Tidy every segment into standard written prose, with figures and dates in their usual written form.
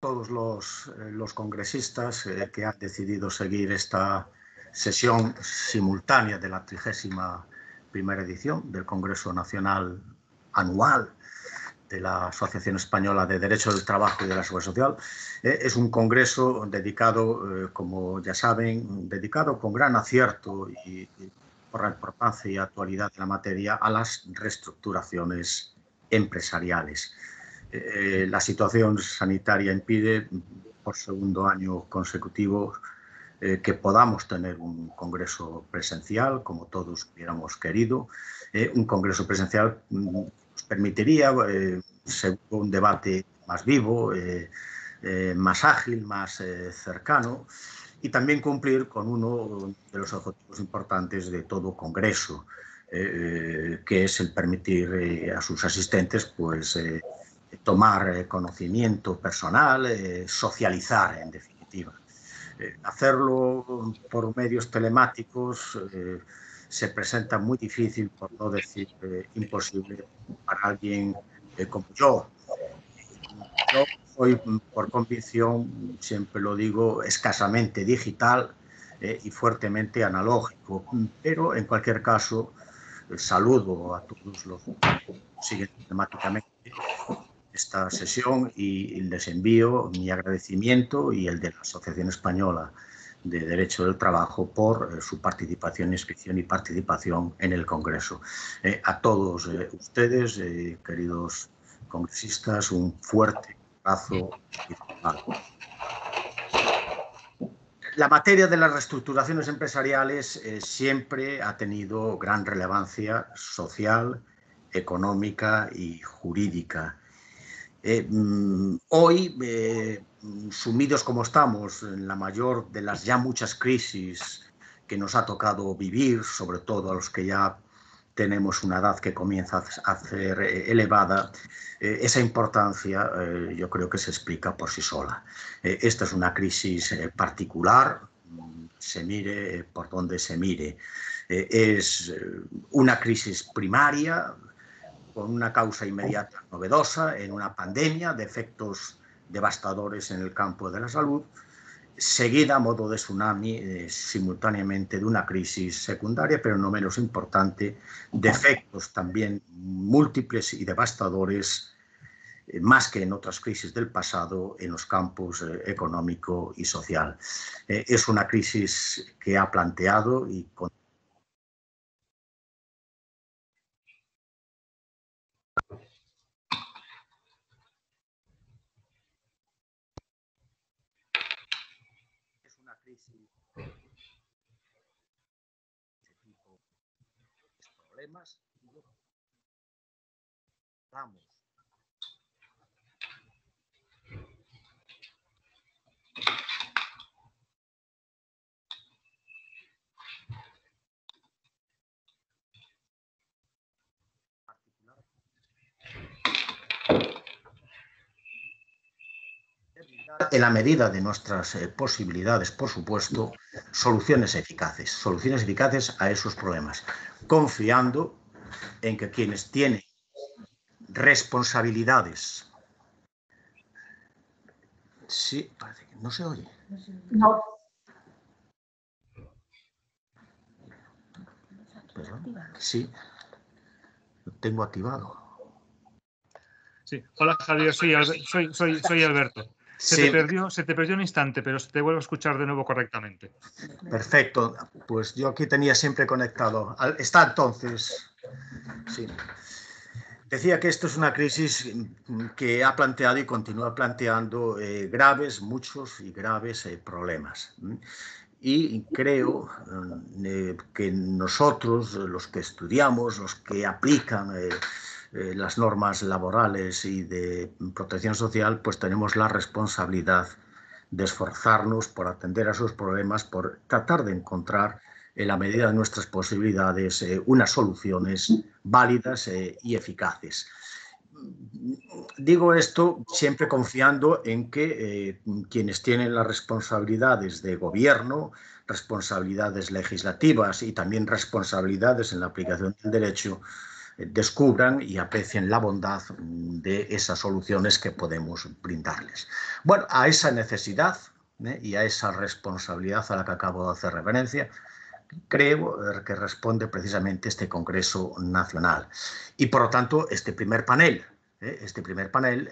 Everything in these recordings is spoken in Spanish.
todos los congresistas que han decidido seguir esta sesión simultánea de la 31ª edición del Congreso Nacional Anual de la Asociación Española de Derecho del Trabajo y de la Seguridad Social. Es un congreso dedicado, como ya saben, dedicado con gran acierto y por la importancia y actualidad de la materia a las reestructuraciones empresariales. La situación sanitaria impide por segundo año consecutivo que podamos tener un congreso presencial, como todos hubiéramos querido. Un congreso presencial nos permitiría un debate más vivo, más ágil, más cercano, y también cumplir con uno de los objetivos importantes de todo congreso, que es el permitir a sus asistentes pues, tomar conocimiento personal, socializar en definitiva. Hacerlo por medios telemáticos se presenta muy difícil, por no decir imposible, para alguien como yo. Yo soy, por convicción, siempre lo digo, escasamente digital y fuertemente analógico, pero en cualquier caso saludo a todos los que siguen temáticamente esta sesión y les envío mi agradecimiento y el de la Asociación Española de Derecho del Trabajo por su participación, inscripción y participación en el Congreso. A todos ustedes, queridos congresistas, un fuerte abrazo virtual. La materia de las reestructuraciones empresariales siempre ha tenido gran relevancia social, económica y jurídica. Hoy, sumidos como estamos en la mayor de las ya muchas crisis que nos ha tocado vivir, sobre todo a los que ya tenemos una edad que comienza a ser elevada, esa importancia yo creo que se explica por sí sola. Esta es una crisis particular, se mire por donde se mire. Es una crisis primaria, con una causa inmediata novedosa en una pandemia de efectos devastadores en el campo de la salud, seguida a modo de tsunami simultáneamente de una crisis secundaria, pero no menos importante, de efectos también múltiples y devastadores, más que en otras crisis del pasado, en los campos económico y social. Es una crisis que ha planteado y con problemas. Vamos. En la medida de nuestras posibilidades, por supuesto, soluciones eficaces a esos problemas, confiando en que quienes tienen responsabilidades... Sí, parece que no se oye. No. Perdón. Sí, lo tengo activado. Sí. Hola Javier, soy Alberto. Se te perdió un instante, pero se te vuelve a escuchar de nuevo correctamente. Perfecto, pues yo aquí tenía siempre conectado. Está entonces. Sí. Decía que esto es una crisis que ha planteado y continúa planteando muchos y graves problemas. Y creo que nosotros, los que estudiamos, los que aplican las normas laborales y de protección social, pues tenemos la responsabilidad de esforzarnos por atender a esos problemas, por tratar de encontrar, en la medida de nuestras posibilidades, unas soluciones válidas y eficaces. Digo esto siempre confiando en que quienes tienen las responsabilidades de gobierno, responsabilidades legislativas y también responsabilidades en la aplicación del derecho, descubran y aprecien la bondad de esas soluciones que podemos brindarles. Bueno, a esa necesidad y a esa responsabilidad a la que acabo de hacer referencia, creo que responde precisamente este Congreso Nacional. Y, por lo tanto, este primer panel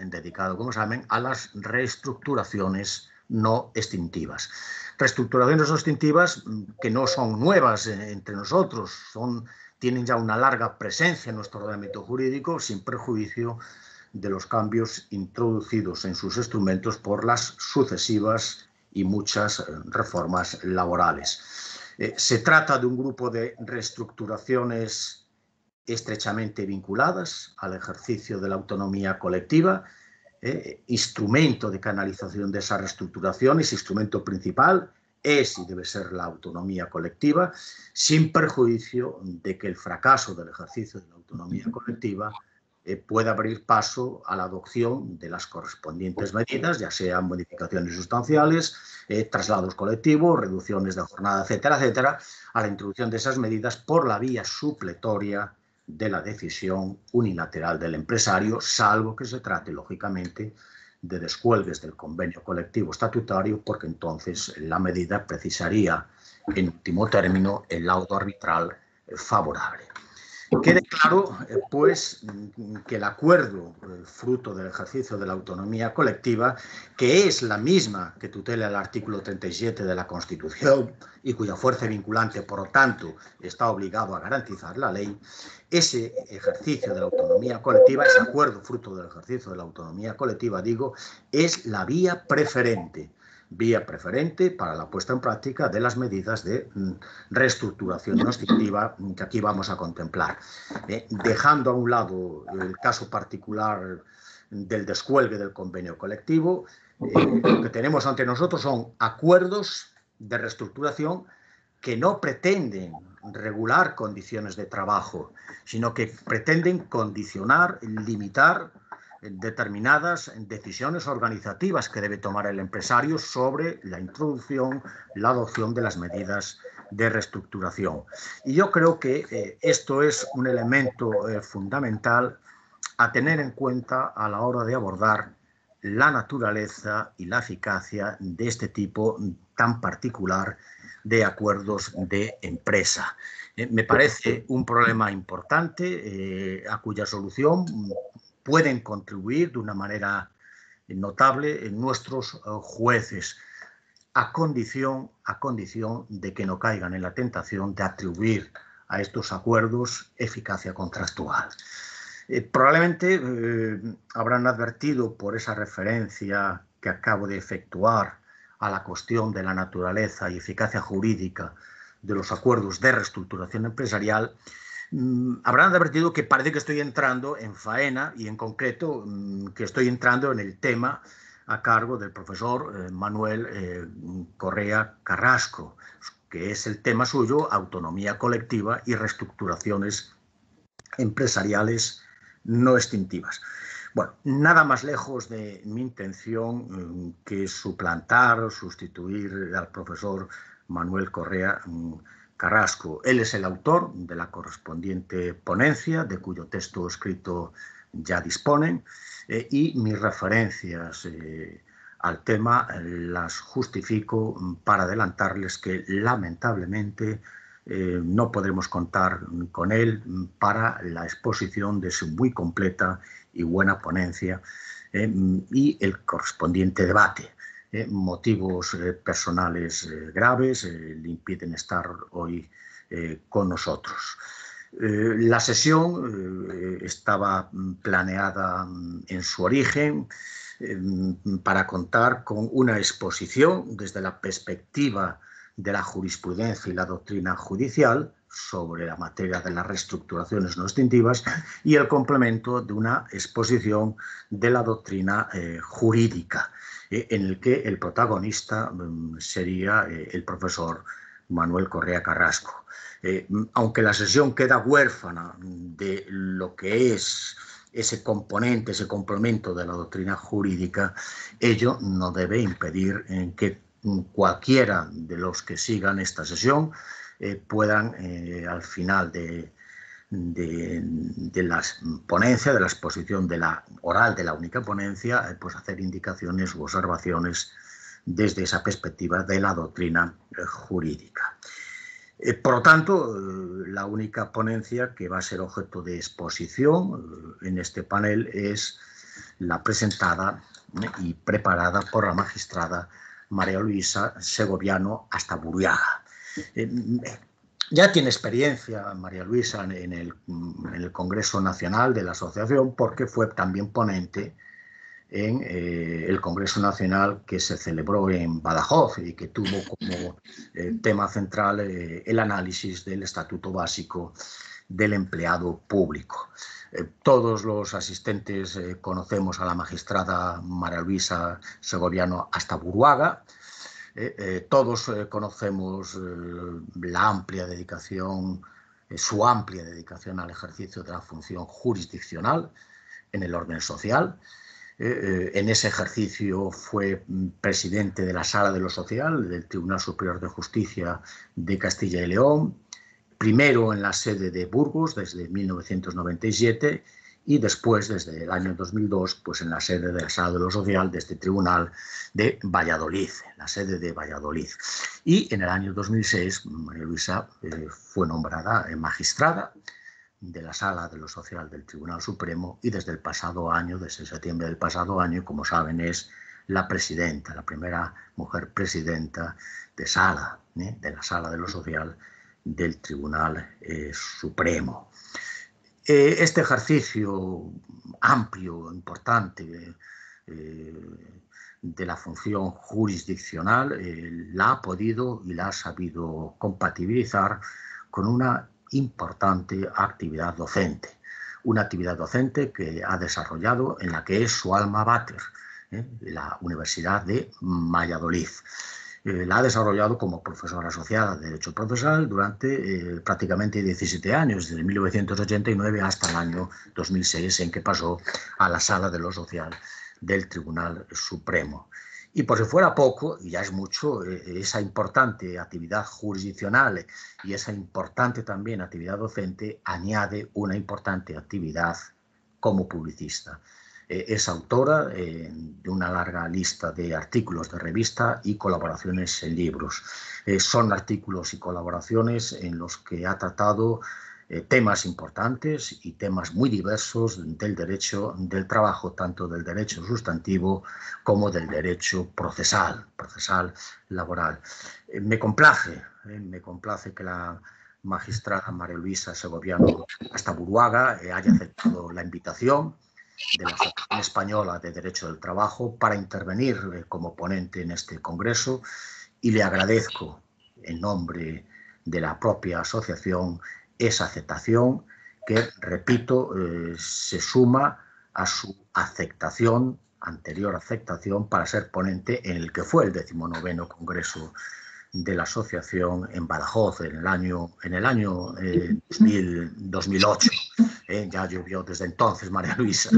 dedicado, como saben, a las reestructuraciones no extintivas. Reestructuraciones no extintivas que no son nuevas entre nosotros, tienen ya una larga presencia en nuestro ordenamiento jurídico, sin perjuicio de los cambios introducidos en sus instrumentos por las sucesivas y muchas reformas laborales. Se trata de un grupo de reestructuraciones estrechamente vinculadas al ejercicio de la autonomía colectiva, instrumento de canalización de esas reestructuraciones, instrumento principal es y debe ser la autonomía colectiva, sin perjuicio de que el fracaso del ejercicio de la autonomía colectiva pueda abrir paso a la adopción de las correspondientes medidas, ya sean modificaciones sustanciales, traslados colectivos, reducciones de jornada, etcétera, etcétera, a la introducción de esas medidas por la vía supletoria de la decisión unilateral del empresario, salvo que se trate, lógicamente, de descuelgues del convenio colectivo estatutario, porque entonces la medida precisaría, en último término, el laudo arbitral favorable. Quede claro, pues, que el acuerdo, fruto del ejercicio de la autonomía colectiva, que es la misma que tutela el artículo 37 de la Constitución y cuya fuerza vinculante, por lo tanto, está obligado a garantizar la ley, ese ejercicio de la autonomía colectiva, ese acuerdo fruto del ejercicio de la autonomía colectiva, digo, es la vía preferente para la puesta en práctica de las medidas de reestructuración no extintiva que aquí vamos a contemplar. Dejando a un lado el caso particular del descuelgue del convenio colectivo, lo que tenemos ante nosotros son acuerdos de reestructuración que no pretenden regular condiciones de trabajo, sino que pretenden condicionar, limitar determinadas decisiones organizativas que debe tomar el empresario sobre la introducción, la adopción de las medidas de reestructuración. Y yo creo que esto es un elemento fundamental a tener en cuenta a la hora de abordar la naturaleza y la eficacia de este tipo tan particular de acuerdos de empresa. Me parece un problema importante a cuya solución pueden contribuir de una manera notable nuestros jueces, a condición de que no caigan en la tentación de atribuir a estos acuerdos eficacia contractual. Probablemente habrán advertido por esa referencia que acabo de efectuar a la cuestión de la naturaleza y eficacia jurídica de los acuerdos de reestructuración empresarial, habrán advertido que parece que estoy entrando en faena y en concreto que estoy entrando en el tema a cargo del profesor Manuel Correa Carrasco, que es el tema suyo, autonomía colectiva y reestructuraciones empresariales no extintivas. Bueno, nada más lejos de mi intención que suplantar o sustituir al profesor Manuel Correa Carrasco. Él es el autor de la correspondiente ponencia, de cuyo texto escrito ya disponen, y mis referencias al tema las justifico para adelantarles que lamentablemente no podremos contar con él para la exposición de su muy completa y buena ponencia y el correspondiente debate. Motivos personales graves le impiden estar hoy con nosotros. La sesión estaba planeada en su origen para contar con una exposición desde la perspectiva de la jurisprudencia y la doctrina judicial sobre la materia de las reestructuraciones no extintivas y el complemento de una exposición de la doctrina jurídica, en el que el protagonista sería el profesor Manuel Correa Carrasco. Aunque la sesión queda huérfana de lo que es ese componente, ese complemento de la doctrina jurídica, ello no debe impedir que cualquiera de los que sigan esta sesión puedan al final de de la ponencia, de la exposición oral de la única ponencia, pues hacer indicaciones u observaciones desde esa perspectiva de la doctrina jurídica. Por lo tanto, la única ponencia que va a ser objeto de exposición en este panel es la presentada y preparada por la magistrada María Luisa Segoviano Astaburuaga. Ya tiene experiencia María Luisa en el Congreso Nacional de la Asociación, porque fue también ponente en el Congreso Nacional que se celebró en Badajoz y que tuvo como tema central el análisis del Estatuto Básico del Empleado Público. Todos los asistentes conocemos a la magistrada María Luisa Segoviano Astaburuaga. Todos conocemos la amplia dedicación, su amplia dedicación al ejercicio de la función jurisdiccional en el orden social. En ese ejercicio fue presidente de la Sala de lo Social del Tribunal Superior de Justicia de Castilla y León, primero en la sede de Burgos desde 1997 y después, desde el año 2002, pues en la sede de la Sala de lo Social de este Tribunal de Valladolid, la sede de Valladolid. Y en el año 2006, María Luisa fue nombrada magistrada de la Sala de lo Social del Tribunal Supremo y desde el pasado año, desde septiembre del pasado año, como saben, es la presidenta, la primera mujer presidenta de la Sala de lo Social del Tribunal Supremo. Este ejercicio amplio, importante de la función jurisdiccional la ha podido y la ha sabido compatibilizar con una importante actividad docente. Una actividad docente que ha desarrollado en la que es su alma mater, la Universidad de Valladolid. La ha desarrollado como profesora asociada de Derecho Procesal durante prácticamente 17 años, desde 1989 hasta el año 2006, en que pasó a la Sala de lo Social del Tribunal Supremo. Y por si fuera poco, y ya es mucho, esa importante actividad jurisdiccional y esa importante también actividad docente añade una importante actividad como publicista. Es autora de una larga lista de artículos de revista y colaboraciones en libros. Son artículos y colaboraciones en los que ha tratado temas importantes y temas muy diversos del derecho del trabajo, tanto del derecho sustantivo como del derecho procesal laboral. Me complace que la magistrada María Luisa Segoviano Astaburuaga haya aceptado la invitación de la Asociación Española de Derecho del Trabajo para intervenir como ponente en este congreso, y le agradezco en nombre de la propia asociación esa aceptación que, repito, se suma a su aceptación, anterior aceptación, para ser ponente en el que fue el 19º Congreso de la Asociación en Badajoz en el año 2008. Ya llovió desde entonces, María Luisa.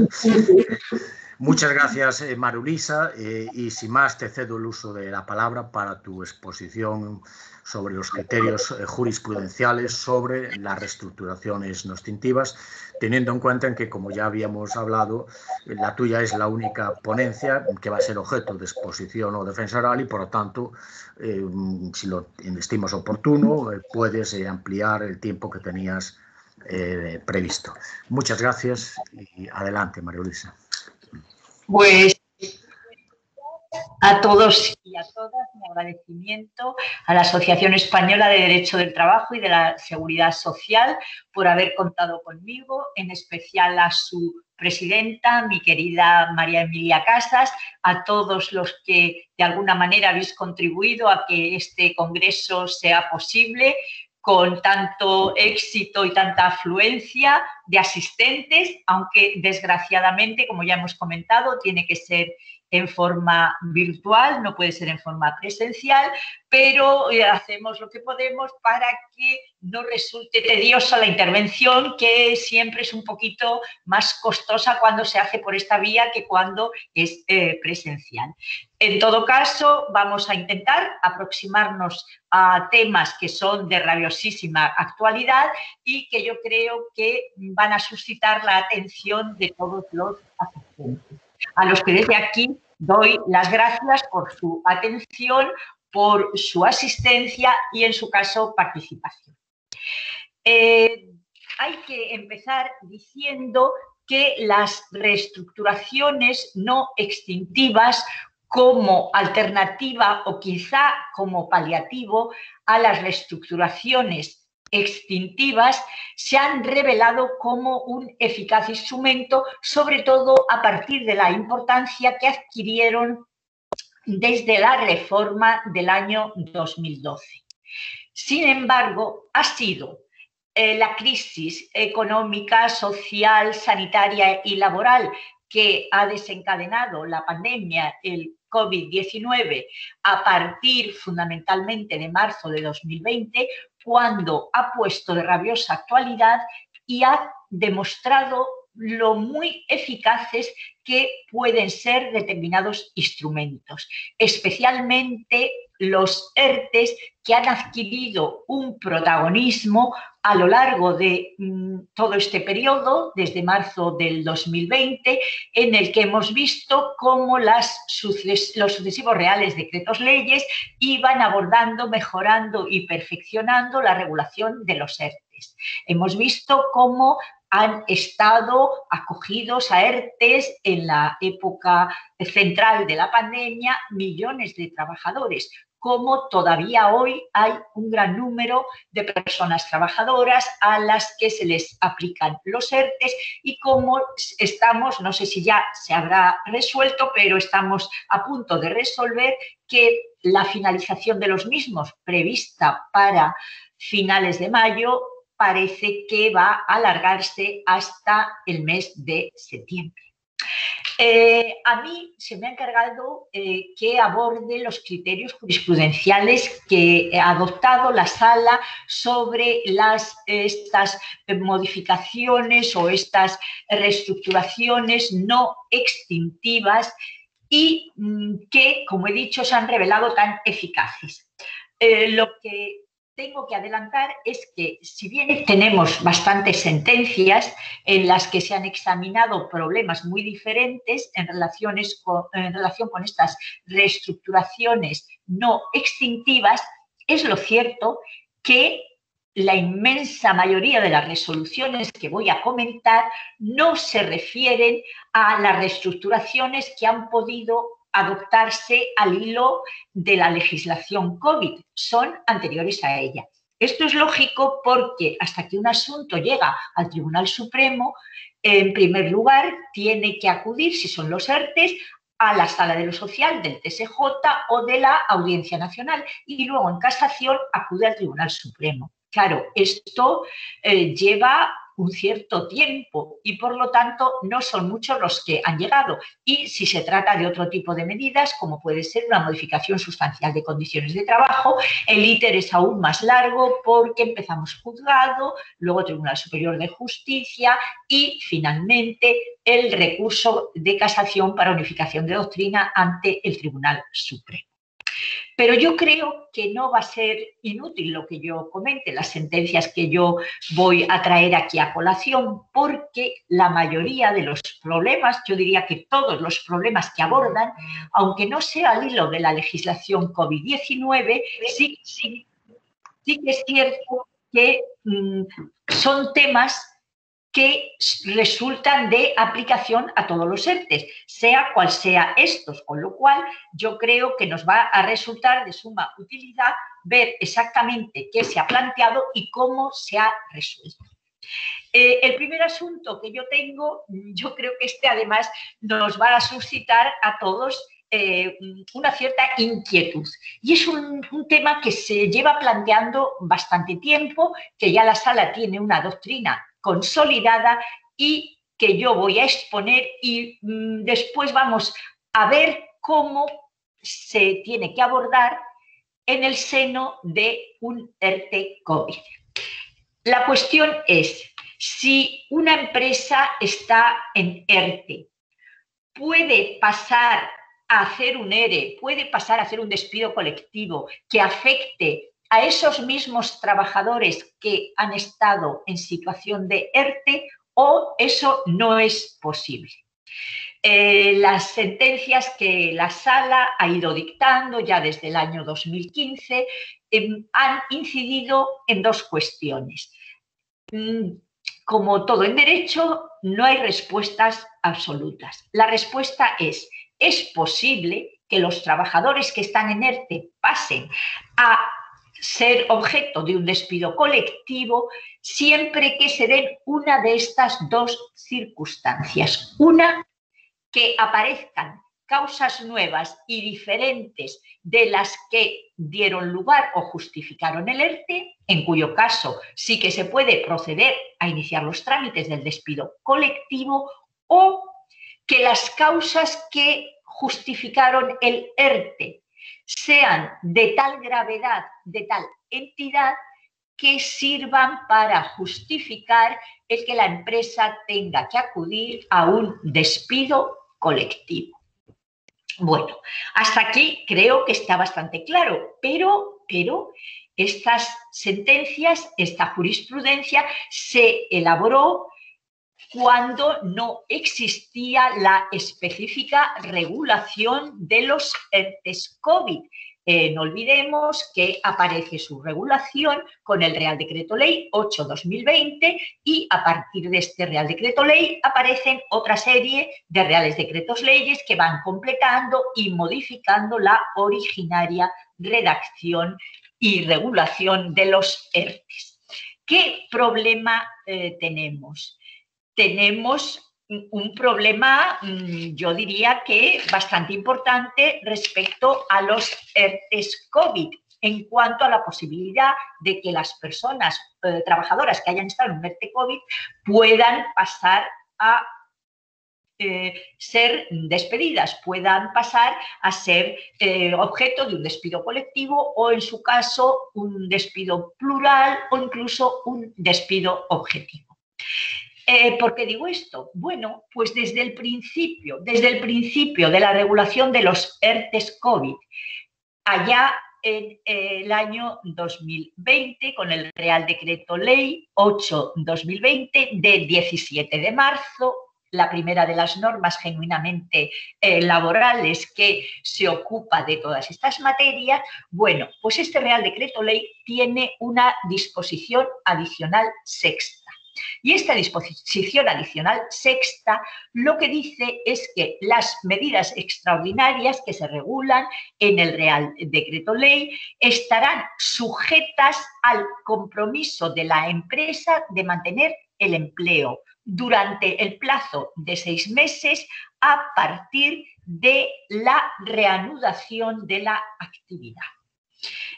Muchas gracias, María Luisa, y sin más te cedo el uso de la palabra para tu exposición sobre los criterios jurisprudenciales sobre las reestructuraciones no extintivas, teniendo en cuenta que, como ya habíamos hablado, la tuya es la única ponencia que va a ser objeto de exposición o defensa oral y, por lo tanto, si lo estimas oportuno, puedes ampliar el tiempo que tenías previsto. Muchas gracias y adelante, María Luisa. Pues a todos y a todas mi agradecimiento a la Asociación Española de Derecho del Trabajo y de la Seguridad Social por haber contado conmigo, en especial a su presidenta, mi querida María Emilia Casas, a todos los que de alguna manera habéis contribuido a que este congreso sea posible, con tanto éxito y tanta afluencia de asistentes, aunque desgraciadamente, como ya hemos comentado, tiene que ser en forma virtual, no puede ser en forma presencial, pero hacemos lo que podemos para que no resulte tediosa la intervención, que siempre es un poquito más costosa cuando se hace por esta vía que cuando es presencial. En todo caso, vamos a intentar aproximarnos a temas que son de rabiosísima actualidad y que yo creo que van a suscitar la atención de todos los asistentes, a los que desde aquí doy las gracias por su atención, por su asistencia y, en su caso, participación. Hay que empezar diciendo que las reestructuraciones no extintivas, como alternativa o quizá como paliativo a las reestructuraciones extintivas, se han revelado como un eficaz instrumento, sobre todo a partir de la importancia que adquirieron desde la reforma del año 2012. Sin embargo, ha sido la crisis económica, social, sanitaria y laboral que ha desencadenado la pandemia, el COVID-19, a partir fundamentalmente de marzo de 2020, cuando ha puesto de rabiosa actualidad y ha demostrado lo muy eficaces que pueden ser determinados instrumentos, especialmente los ERTEs, que han adquirido un protagonismo a lo largo de todo este periodo, desde marzo del 2020, en el que hemos visto cómo los sucesivos reales decretos leyes iban abordando, mejorando y perfeccionando la regulación de los ERTEs. Hemos visto cómo han estado acogidos a ERTEs en la época central de la pandemia millones de trabajadores, como todavía hoy hay un gran número de personas trabajadoras a las que se les aplican los ERTEs y cómo estamos, no sé si ya se habrá resuelto, pero estamos a punto de resolver que la finalización de los mismos, prevista para finales de mayo, parece que va a alargarse hasta el mes de septiembre. A mí se me ha encargado que aborde los criterios jurisprudenciales que ha adoptado la Sala sobre estas modificaciones o estas reestructuraciones no extintivas y que, como he dicho, se han revelado tan eficaces. Lo que tengo que adelantar es que, si bien tenemos bastantes sentencias en las que se han examinado problemas muy diferentes en relación con estas reestructuraciones no extintivas, es lo cierto que la inmensa mayoría de las resoluciones que voy a comentar no se refieren a las reestructuraciones que han podido adoptarse al hilo de la legislación COVID, son anteriores a ella. Esto es lógico porque hasta que un asunto llega al Tribunal Supremo, en primer lugar tiene que acudir, si son los ERTEs, a la Sala de lo Social del TSJ o de la Audiencia Nacional y luego en casación acude al Tribunal Supremo. Claro, esto lleva un cierto tiempo y, por lo tanto, no son muchos los que han llegado. Y si se trata de otro tipo de medidas, como puede ser una modificación sustancial de condiciones de trabajo, el íter es aún más largo porque empezamos juzgado, luego Tribunal Superior de Justicia y, finalmente, el recurso de casación para unificación de doctrina ante el Tribunal Supremo. Pero yo creo que no va a ser inútil lo que yo comente, las sentencias que yo voy a traer aquí a colación, porque la mayoría de los problemas, yo diría que todos los problemas que abordan, aunque no sea al hilo de la legislación COVID-19, sí que es cierto que son temas que resultan de aplicación a todos los ERTEs, sea cual sea estos, con lo cual yo creo que nos va a resultar de suma utilidad ver exactamente qué se ha planteado y cómo se ha resuelto. El primer asunto que yo tengo, yo creo que además nos va a suscitar a todos una cierta inquietud. Y es un tema que se lleva planteando bastante tiempo, que ya la Sala tiene una doctrina consolidada y que yo voy a exponer y después vamos a ver cómo se tiene que abordar en el seno de un ERTE COVID. La cuestión es, si una empresa está en ERTE, ¿puede pasar a hacer un ERE, puede pasar a hacer un despido colectivo que afecte a esos mismos trabajadores que han estado en situación de ERTE, o eso no es posible? Las sentencias que la Sala ha ido dictando ya desde el año 2015 han incidido en dos cuestiones. Como todo en derecho, no hay respuestas absolutas. La respuesta es posible que los trabajadores que están en ERTE pasen a ser objeto de un despido colectivo siempre que se den una de estas dos circunstancias. Una, que aparezcan causas nuevas y diferentes de las que dieron lugar o justificaron el ERTE, en cuyo caso sí que se puede proceder a iniciar los trámites del despido colectivo, o que las causas que justificaron el ERTE sean de tal gravedad, de tal entidad, que sirvan para justificar el que la empresa tenga que acudir a un despido colectivo. Bueno, hasta aquí creo que está bastante claro, pero estas sentencias, esta jurisprudencia se elaboró cuando no existía la específica regulación de los ERTEs COVID. No olvidemos que aparece su regulación con el Real Decreto Ley 8/2020, y a partir de este Real Decreto Ley aparecen otra serie de Reales Decretos Leyes que van completando y modificando la originaria redacción y regulación de los ERTEs. ¿Qué problema tenemos? Tenemos un problema, yo diría que bastante importante respecto a los ERTEs COVID, en cuanto a la posibilidad de que las personas trabajadoras que hayan estado en un ERTE COVID puedan pasar a ser despedidas, puedan pasar a ser objeto de un despido colectivo, o en su caso un despido plural, o incluso un despido objetivo. ¿Por qué digo esto? Bueno, pues desde el principio de la regulación de los ERTEs COVID, allá en el año 2020, con el Real Decreto Ley 8/2020 de 17 de marzo, la primera de las normas genuinamente laborales que se ocupa de todas estas materias, bueno, pues este Real Decreto Ley tiene una disposición adicional sexta. Y esta disposición adicional sexta lo que dice es que las medidas extraordinarias que se regulan en el Real Decreto Ley estarán sujetas al compromiso de la empresa de mantener el empleo durante el plazo de 6 meses a partir de la reanudación de la actividad.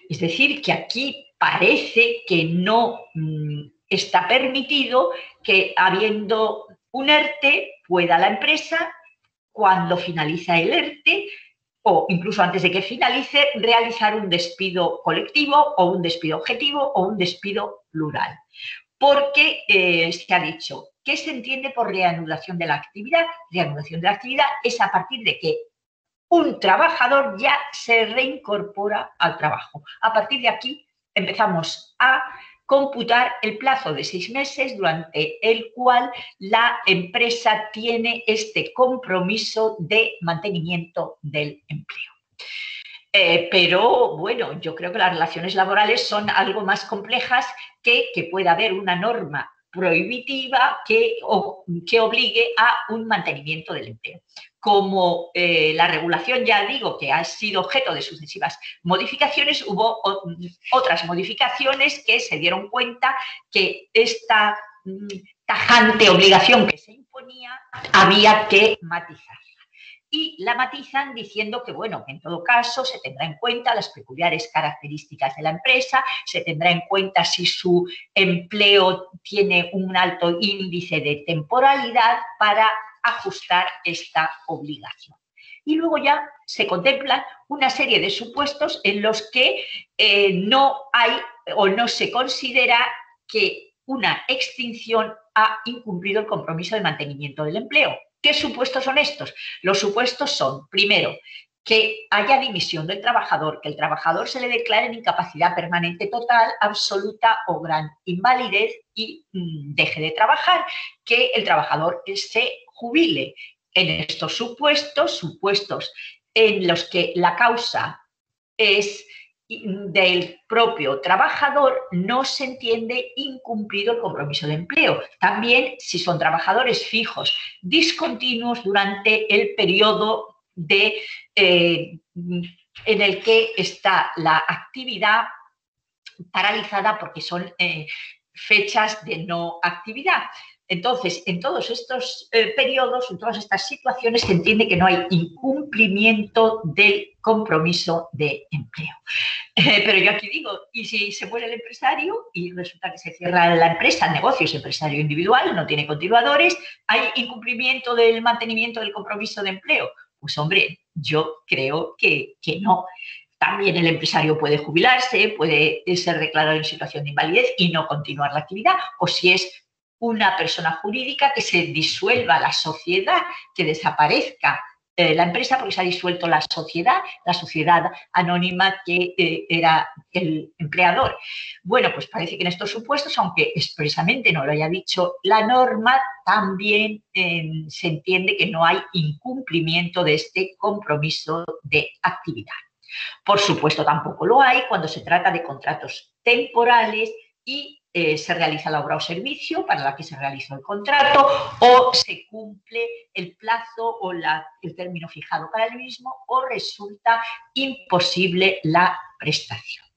Es decir, que aquí parece que no está permitido que, habiendo un ERTE, pueda la empresa, cuando finaliza el ERTE, o incluso antes de que finalice, realizar un despido colectivo, o un despido objetivo, o un despido plural. Porque se ha dicho, ¿qué se entiende por reanudación de la actividad? Reanudación de la actividad es a partir de que un trabajador ya se reincorpora al trabajo. A partir de aquí empezamos a computar el plazo de 6 meses durante el cual la empresa tiene este compromiso de mantenimiento del empleo. Pero bueno, yo creo que las relaciones laborales son algo más complejas que pueda haber una norma prohibitiva que obligue a un mantenimiento del empleo. Como la regulación, ya digo, que ha sido objeto de sucesivas modificaciones, hubo otras modificaciones que se dieron cuenta que esta tajante obligación que se imponía había que matizarla. Y la matizan diciendo que, bueno, que en todo caso se tendrá en cuenta las peculiares características de la empresa, se tendrá en cuenta si su empleo tiene un alto índice de temporalidad para ajustar esta obligación. Y luego ya se contemplan una serie de supuestos en los que no hay o no se considera que una extinción ha incumplido el compromiso de mantenimiento del empleo. ¿Qué supuestos son estos? Los supuestos son, primero, que haya dimisión del trabajador, que el trabajador se le declare en incapacidad permanente total, absoluta o gran invalidez y deje de trabajar, que el trabajador se jubile. En estos supuestos en los que la causa es del propio trabajador, no se entiende incumplido el compromiso de empleo. También si son trabajadores fijos, discontinuos durante el periodo en el que está la actividad paralizada porque son fechas de no actividad. Entonces, en todos estos periodos, en todas estas situaciones, se entiende que no hay incumplimiento del compromiso de empleo. Pero yo aquí digo, ¿y si se muere el empresario y resulta que se cierra la empresa, el negocio es empresario individual, no tiene continuadores, hay incumplimiento del mantenimiento del compromiso de empleo? Pues hombre, yo creo que no. También el empresario puede jubilarse, puede ser declarado en situación de invalidez y no continuar la actividad, o si es una persona jurídica, que se disuelva la sociedad, que desaparezca la empresa porque se ha disuelto la sociedad anónima que era el empleador. Bueno, pues parece que en estos supuestos, aunque expresamente no lo haya dicho la norma, también se entiende que no hay incumplimiento de este compromiso de actividad. Por supuesto, tampoco lo hay cuando se trata de contratos temporales y se realiza la obra o servicio para la que se realizó el contrato, o se cumple el plazo o el término fijado para el mismo, o resulta imposible la prestación.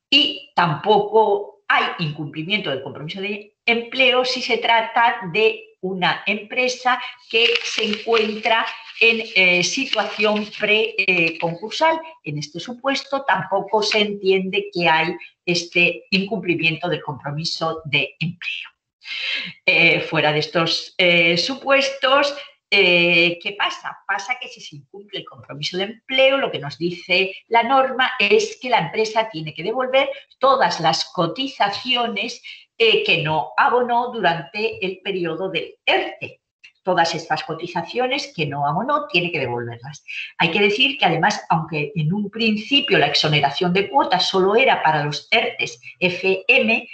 Y tampoco hay incumplimiento del compromiso de empleo si se trata de una empresa que se encuentra en situación preconcursal. En este supuesto tampoco se entiende que hay este incumplimiento del compromiso de empleo. Fuera de estos supuestos, ¿qué pasa? Pasa que si se incumple el compromiso de empleo, lo que nos dice la norma es que la empresa tiene que devolver todas las cotizaciones que no abonó durante el periodo del ERTE. Todas estas cotizaciones que no abonó tiene que devolverlas. Hay que decir que además, aunque en un principio la exoneración de cuotas solo era para los ERTEs FM,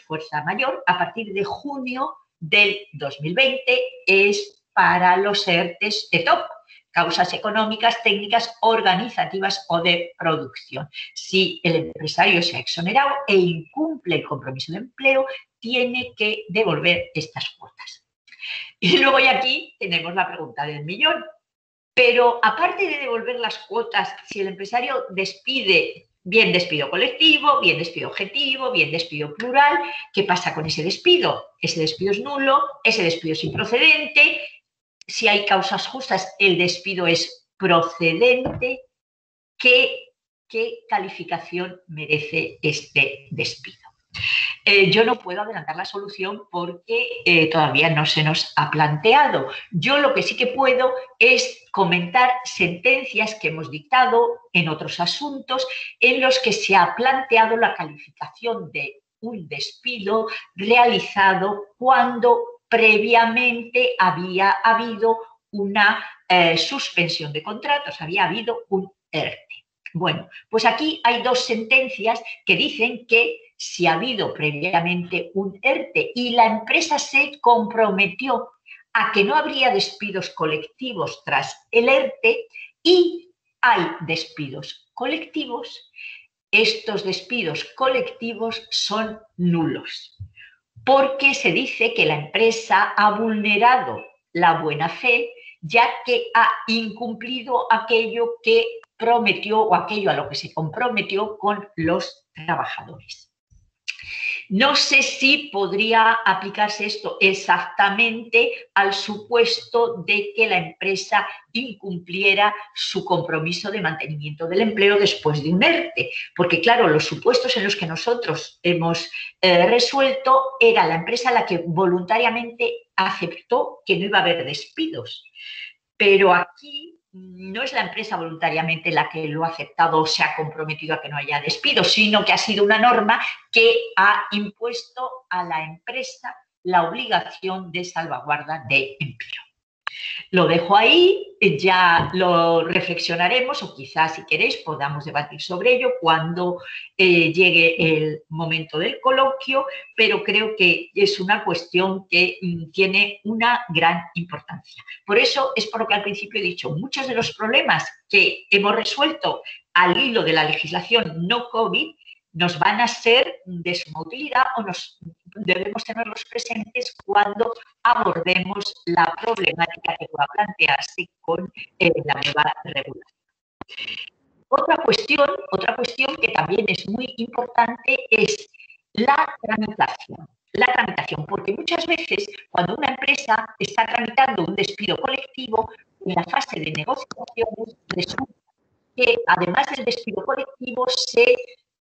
fuerza mayor, a partir de junio del 2020 es para los ERTEs ETOP, causas económicas, técnicas, organizativas o de producción. Si el empresario se ha exonerado e incumple el compromiso de empleo, tiene que devolver estas cuotas. Y luego ya aquí tenemos la pregunta del millón. Pero aparte de devolver las cuotas, si el empresario despide, bien despido colectivo, bien despido objetivo, bien despido plural, ¿qué pasa con ese despido? Ese despido es nulo, ese despido es improcedente. Si hay causas justas, el despido es procedente. ¿Qué calificación merece este despido? Yo no puedo adelantar la solución porque todavía no se nos ha planteado. Yo lo que sí que puedo es comentar sentencias que hemos dictado en otros asuntos en los que se ha planteado la calificación de un despido realizado cuando previamente había habido una suspensión de contratos, había habido un ERTE. Bueno, pues aquí hay dos sentencias que dicen que si ha habido previamente un ERTE y la empresa se comprometió a que no habría despidos colectivos tras el ERTE y hay despidos colectivos, estos despidos colectivos son nulos, porque se dice que la empresa ha vulnerado la buena fe, ya que ha incumplido aquello que prometió o aquello a lo que se comprometió con los trabajadores. No sé si podría aplicarse esto exactamente al supuesto de que la empresa incumpliera su compromiso de mantenimiento del empleo después de un ERTE, porque claro, los supuestos en los que nosotros hemos resuelto era la empresa la que voluntariamente aceptó que no iba a haber despidos. pero aquí no es la empresa voluntariamente la que lo ha aceptado o se ha comprometido a que no haya despido, sino que ha sido una norma que ha impuesto a la empresa la obligación de salvaguarda de empleo. Lo dejo ahí, ya lo reflexionaremos o quizás, si queréis, podamos debatir sobre ello cuando llegue el momento del coloquio, pero creo que es una cuestión que tiene una gran importancia. Por eso es por lo que al principio he dicho, muchos de los problemas que hemos resuelto al hilo de la legislación no COVID nos van a ser de suma utilidad o debemos tenerlos presentes cuando abordemos la problemática que pueda plantearse con la nueva regulación. Otra cuestión que también es muy importante es la tramitación. La tramitación, porque muchas veces cuando una empresa está tramitando un despido colectivo, en la fase de negociaciones resulta que además del despido colectivo se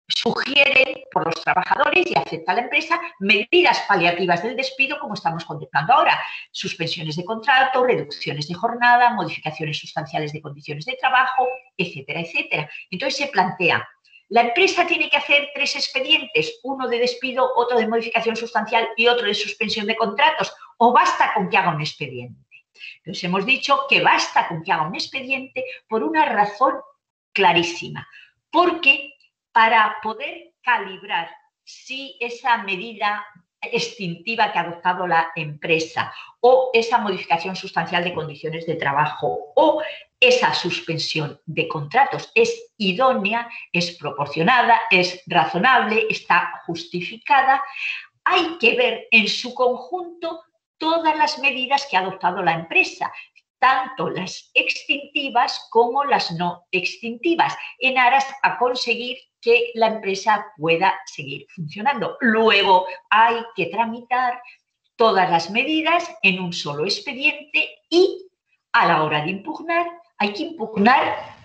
sugieren por los trabajadores y acepta la empresa medidas paliativas del despido como estamos contemplando ahora, suspensiones de contrato, reducciones de jornada, modificaciones sustanciales de condiciones de trabajo, etcétera, etcétera. Entonces se plantea, la empresa tiene que hacer 3 expedientes, uno de despido, otro de modificación sustancial y otro de suspensión de contratos, o basta con que haga un expediente. Entonces hemos dicho que basta con que haga un expediente por una razón clarísima, porque para poder calibrar si esa medida extintiva que ha adoptado la empresa o esa modificación sustancial de condiciones de trabajo o esa suspensión de contratos es idónea, es proporcionada, es razonable, está justificada, hay que ver en su conjunto todas las medidas que ha adoptado la empresa, tanto las extintivas como las no extintivas, en aras a conseguir que la empresa pueda seguir funcionando. Luego hay que tramitar todas las medidas en un solo expediente y a la hora de impugnar, hay que impugnar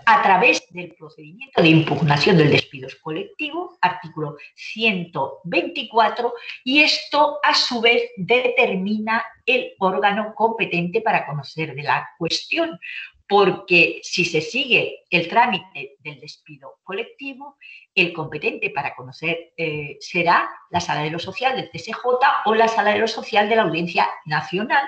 a través del procedimiento de impugnación del despido colectivo, artículo 124, y esto a su vez determina el órgano competente para conocer de la cuestión, porque si se sigue el trámite del despido colectivo, el competente para conocer será la Sala de lo Social del TSJ o la Sala de lo Social de la Audiencia Nacional.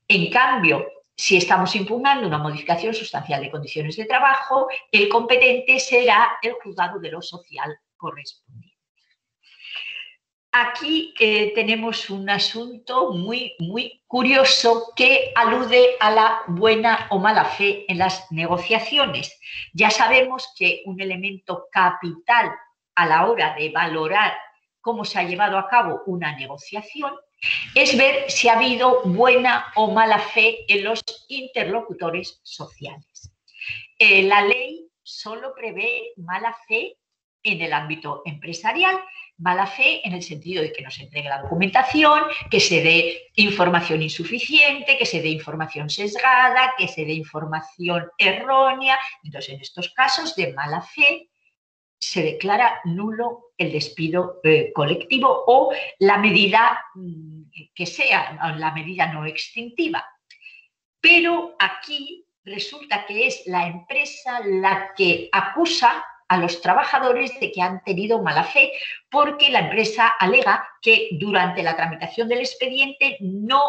En cambio, si estamos impugnando una modificación sustancial de condiciones de trabajo, el competente será el juzgado de lo social correspondiente. Aquí tenemos un asunto muy curioso que alude a la buena o mala fe en las negociaciones. Ya sabemos que un elemento capital a la hora de valorar cómo se ha llevado a cabo una negociación es ver si ha habido buena o mala fe en los interlocutores sociales. La ley solo prevé mala fe en el ámbito empresarial, mala fe en el sentido de que no se entregue la documentación, que se dé información insuficiente, que se dé información sesgada, que se dé información errónea. Entonces, en estos casos de mala fe, se declara nulo el despido colectivo o la medida que sea, la medida no extintiva. Pero aquí resulta que es la empresa la que acusa a los trabajadores de que han tenido mala fe, porque la empresa alega que durante la tramitación del expediente no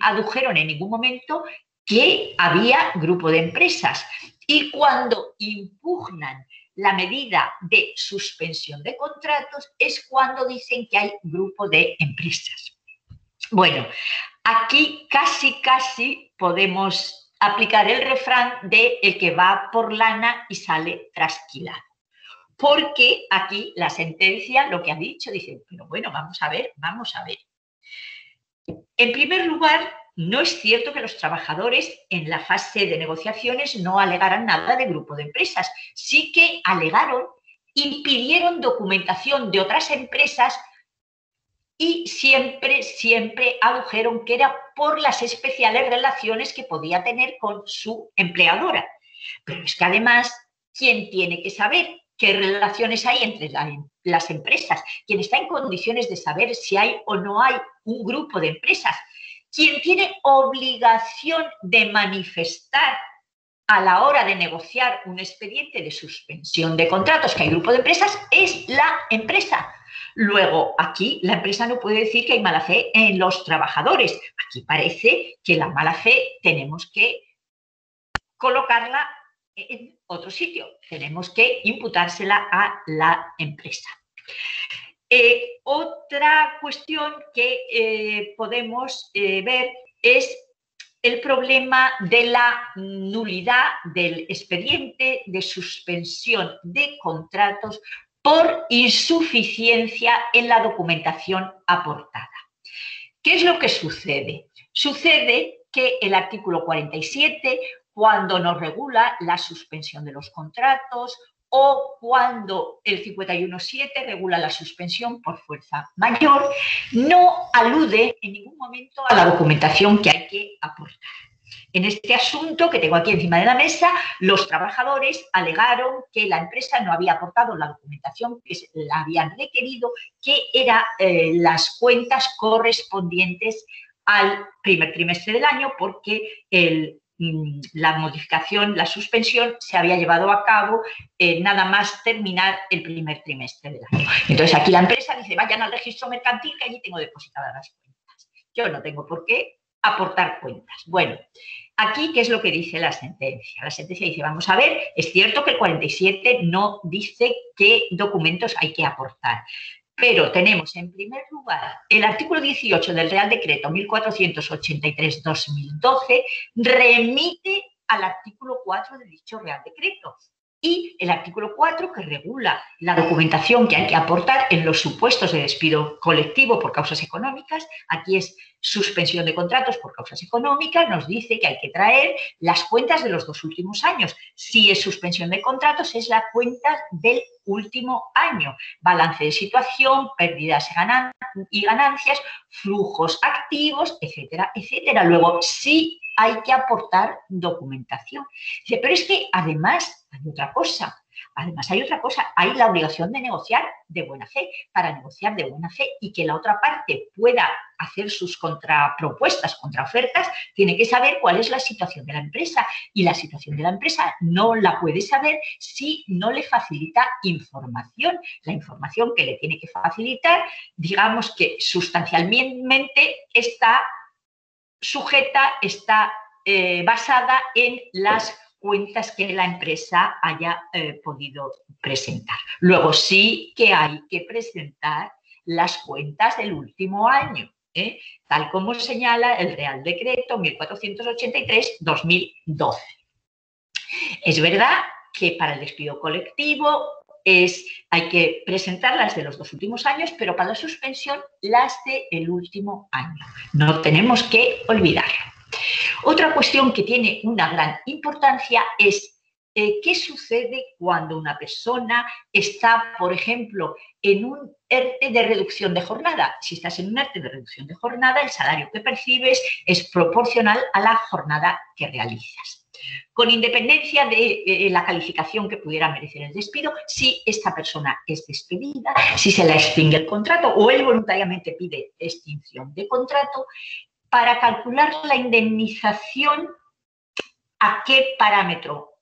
adujeron en ningún momento que había grupo de empresas. Y cuando impugnan la medida de suspensión de contratos es cuando dicen que hay grupo de empresas. Bueno, aquí casi podemos aplicar el refrán de el que va por lana y sale trasquilado. Porque aquí la sentencia lo que ha dicho, dice, pero bueno, vamos a ver. En primer lugar, no es cierto que los trabajadores en la fase de negociaciones no alegaran nada de grupo de empresas. Sí que alegaron y pidieron documentación de otras empresas y siempre adujeron que era por las especiales relaciones que podía tener con su empleadora. Pero es que además, ¿quién tiene que saber qué relaciones hay entre las empresas? ¿Quién está en condiciones de saber si hay o no hay un grupo de empresas? quien tiene obligación de manifestar a la hora de negociar un expediente de suspensión de contratos, que hay grupo de empresas, es la empresa. Luego, aquí la empresa no puede decir que hay mala fe en los trabajadores. Aquí parece que la mala fe tenemos que colocarla en otro sitio. Tenemos que imputársela a la empresa. Otra cuestión que podemos ver es el problema de la nulidad del expediente de suspensión de contratos por insuficiencia en la documentación aportada. ¿Qué es lo que sucede? Sucede que el artículo 47, cuando nos regula la suspensión de los contratos, o cuando el 51.7 regula la suspensión por fuerza mayor, no alude en ningún momento a la documentación que hay que aportar. En este asunto que tengo aquí encima de la mesa, los trabajadores alegaron que la empresa no había aportado la documentación que la habían requerido, que eran las cuentas correspondientes al primer trimestre del año, porque la modificación, la suspensión, se había llevado a cabo nada más terminar el primer trimestre del año. Entonces, aquí la empresa dice, vayan al registro mercantil que allí tengo depositadas las cuentas. Yo no tengo por qué aportar cuentas. Bueno, aquí, ¿qué es lo que dice la sentencia? La sentencia dice, vamos a ver, es cierto que el 47 no dice qué documentos hay que aportar, pero tenemos en primer lugar el artículo 18 del Real Decreto 1483/2012 remite al artículo 4 de dicho Real Decreto. Y el artículo 4, que regula la documentación que hay que aportar en los supuestos de despido colectivo por causas económicas, aquí es suspensión de contratos por causas económicas, nos dice que hay que traer las cuentas de los 2 últimos años. Si es suspensión de contratos, es la cuenta del último año. Balance de situación, pérdidas y ganancias, flujos activos, etcétera, etcétera. Luego, sí hay que aportar documentación. Dice, pero es que además hay otra cosa. Además hay otra cosa, hay la obligación de negociar de buena fe. Para negociar de buena fe y que la otra parte pueda hacer sus contrapropuestas, contraofertas, tiene que saber cuál es la situación de la empresa. Y la situación de la empresa no la puede saber si no le facilita información. La información que le tiene que facilitar, digamos que sustancialmente está sujeta, está basada en las cuentas que la empresa haya podido presentar. Luego sí que hay que presentar las cuentas del último año, tal como señala el Real Decreto 1483/2012. Es verdad que para el despido colectivo hay que presentar las de los 2 últimos años, pero para la suspensión las del último año. No tenemos que olvidarlo. Otra cuestión que tiene una gran importancia es qué sucede cuando una persona está, por ejemplo, en un ERTE de reducción de jornada. Si estás en un ERTE de reducción de jornada, el salario que percibes es proporcional a la jornada que realizas. Con independencia de la calificación que pudiera merecer el despido, si esta persona es despedida, si se la extingue el contrato o él voluntariamente pide extinción de contrato, para calcular la indemnización, ¿a qué parámetro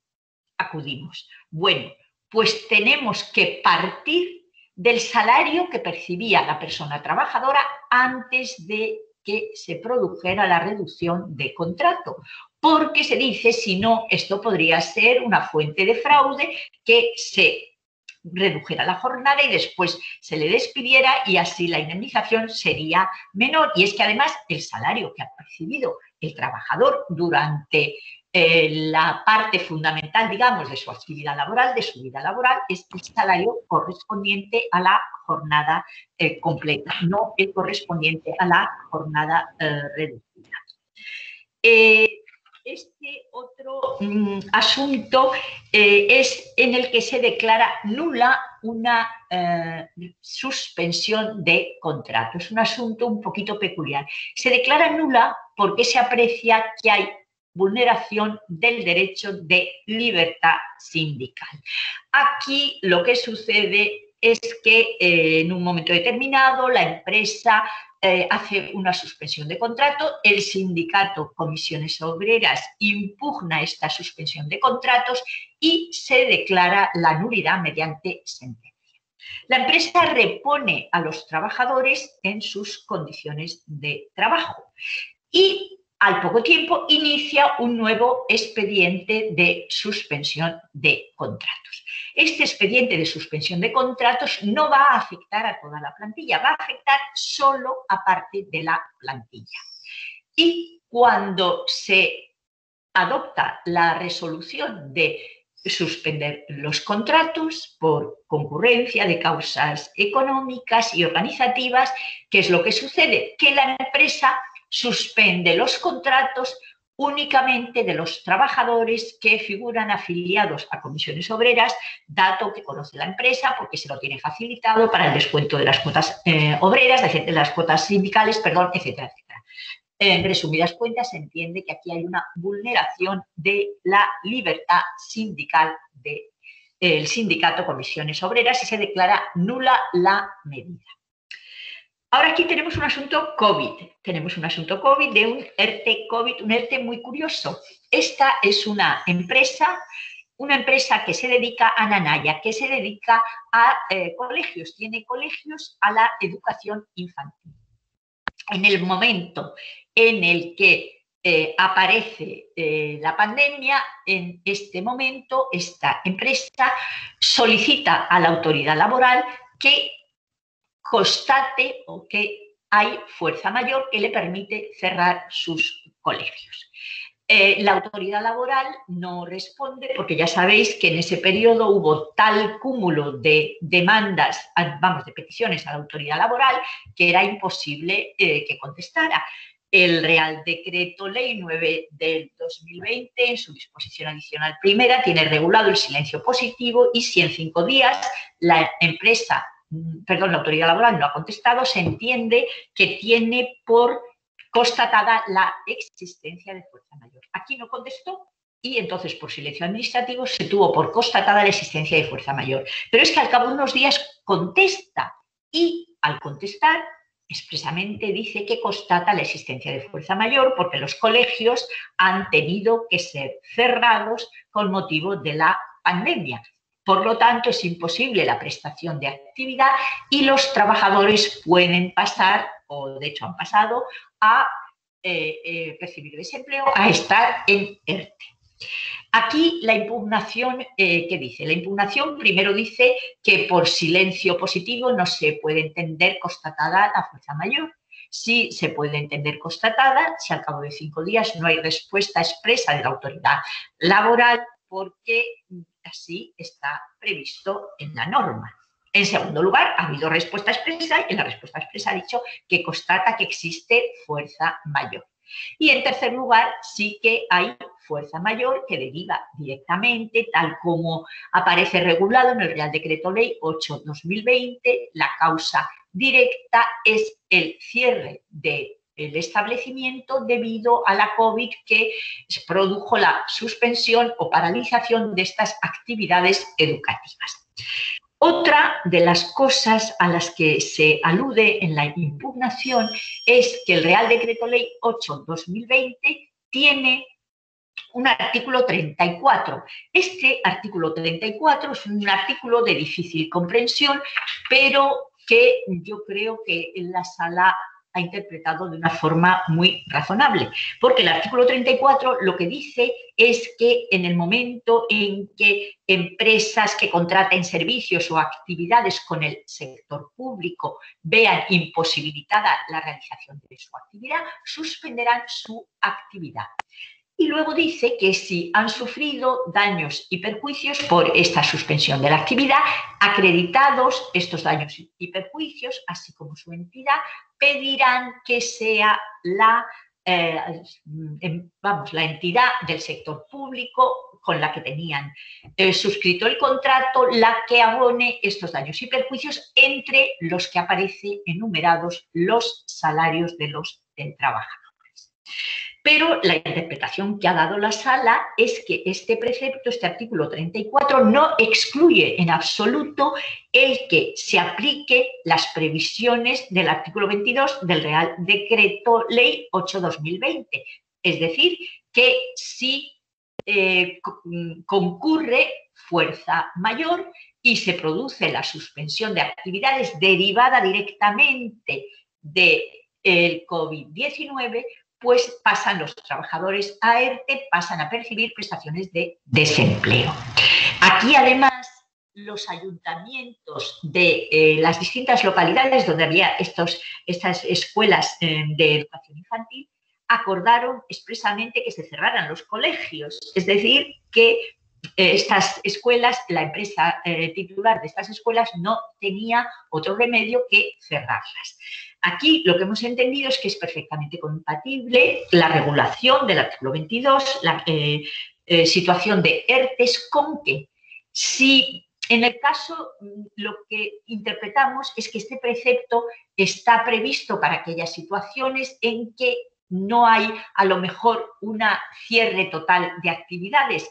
acudimos? Bueno, pues tenemos que partir del salario que percibía la persona trabajadora antes de que se produjera la reducción de contrato, porque se dice, si no, esto podría ser una fuente de fraude, que se redujera la jornada y después se le despidiera y así la indemnización sería menor. Y es que además el salario que ha percibido el trabajador durante la parte fundamental, digamos, de su actividad laboral, de su vida laboral, es el salario correspondiente a la jornada completa, no el correspondiente a la jornada reducida. Este otro asunto es en el que se declara nula una suspensión de contrato. Es un asunto un poquito peculiar. Se declara nula porque se aprecia que hay vulneración del derecho de libertad sindical. Aquí lo que sucede es que en un momento determinado la empresa hace una suspensión de contrato, el sindicato Comisiones Obreras impugna esta suspensión de contratos y se declara la nulidad mediante sentencia. La empresa repone a los trabajadores en sus condiciones de trabajo y al poco tiempo inicia un nuevo expediente de suspensión de contratos. Este expediente de suspensión de contratos no va a afectar a toda la plantilla, va a afectar solo a parte de la plantilla. Y cuando se adopta la resolución de suspender los contratos por concurrencia de causas económicas y organizativas, ¿qué es lo que sucede? Que la empresa suspende los contratos únicamente de los trabajadores que figuran afiliados a comisiones obreras, dato que conoce la empresa porque se lo tiene facilitado para el descuento de las cuotas obreras, de las cuotas sindicales, perdón, etcétera, etcétera. En resumidas cuentas, se entiende que aquí hay una vulneración de la libertad sindical del sindicato Comisiones Obreras y se declara nula la medida. Ahora aquí tenemos un asunto COVID. Tenemos un asunto COVID de un ERTE COVID, un ERTE muy curioso. Esta es una empresa que se dedica a Nanaya, que se dedica a colegios, tiene colegios a la educación infantil. En el momento en el que aparece la pandemia, en este momento esta empresa solicita a la autoridad laboral que constate o que hay fuerza mayor que le permite cerrar sus colegios. La autoridad laboral no responde porque ya sabéis que en ese periodo hubo tal cúmulo de demandas, de peticiones a la autoridad laboral que era imposible que contestara. El Real Decreto Ley 9 del 2020, en su disposición adicional primera, tiene regulado el silencio positivo y si en 5 días la autoridad laboral no ha contestado, se entiende que tiene por constatada la existencia de fuerza mayor. Aquí no contestó y entonces por silencio administrativo se tuvo por constatada la existencia de fuerza mayor. Pero es que al cabo de unos días contesta y al contestar expresamente dice que constata la existencia de fuerza mayor porque los colegios han tenido que ser cerrados con motivo de la pandemia. Por lo tanto, es imposible la prestación de actividad y los trabajadores pueden pasar, o de hecho han pasado, a percibir desempleo, a estar en ERTE. Aquí la impugnación, ¿qué dice? La impugnación primero dice que por silencio positivo no se puede entender constatada la fuerza mayor. Sí se puede entender constatada si al cabo de 5 días no hay respuesta expresa de la autoridad laboral porque así está previsto en la norma. En segundo lugar, ha habido respuesta expresa y en la respuesta expresa ha dicho que constata que existe fuerza mayor. Y en tercer lugar, sí que hay fuerza mayor que deriva directamente, tal como aparece regulado en el Real Decreto Ley 8/2020, la causa directa es el cierre del establecimiento debido a la COVID que produjo la suspensión o paralización de estas actividades educativas. Otra de las cosas a las que se alude en la impugnación es que el Real Decreto Ley 8/2020 tiene un artículo 34. Este artículo 34 es un artículo de difícil comprensión, pero que yo creo que en la sala ha interpretado de una forma muy razonable, porque el artículo 34 lo que dice es que en el momento en que empresas que contraten servicios o actividades con el sector público vean imposibilitada la realización de su actividad, suspenderán su actividad. Y luego dice que si han sufrido daños y perjuicios por esta suspensión de la actividad, acreditados estos daños y perjuicios, así como su entidad, pedirán que sea la entidad del sector público con la que tenían suscrito el contrato, la que abone estos daños y perjuicios, entre los que aparecen enumerados los salarios de los trabajadores. Pero la interpretación que ha dado la Sala es que este precepto, este artículo 34, no excluye en absoluto el que se aplique las previsiones del artículo 22 del Real Decreto Ley 8/2020. Es decir, que si concurre fuerza mayor y se produce la suspensión de actividades derivada directamente del COVID-19, pues pasan los trabajadores a ERTE, pasan a percibir prestaciones de desempleo. Aquí, además, los ayuntamientos de las distintas localidades donde había estas escuelas de educación infantil acordaron expresamente que se cerraran los colegios, es decir, que estas escuelas, la empresa titular de estas escuelas no tenía otro remedio que cerrarlas. Aquí lo que hemos entendido es que es perfectamente compatible la regulación del artículo 22, la situación de ERTES, con que si en el caso lo que interpretamos es que este precepto está previsto para aquellas situaciones en que no hay a lo mejor una cierre total de actividades.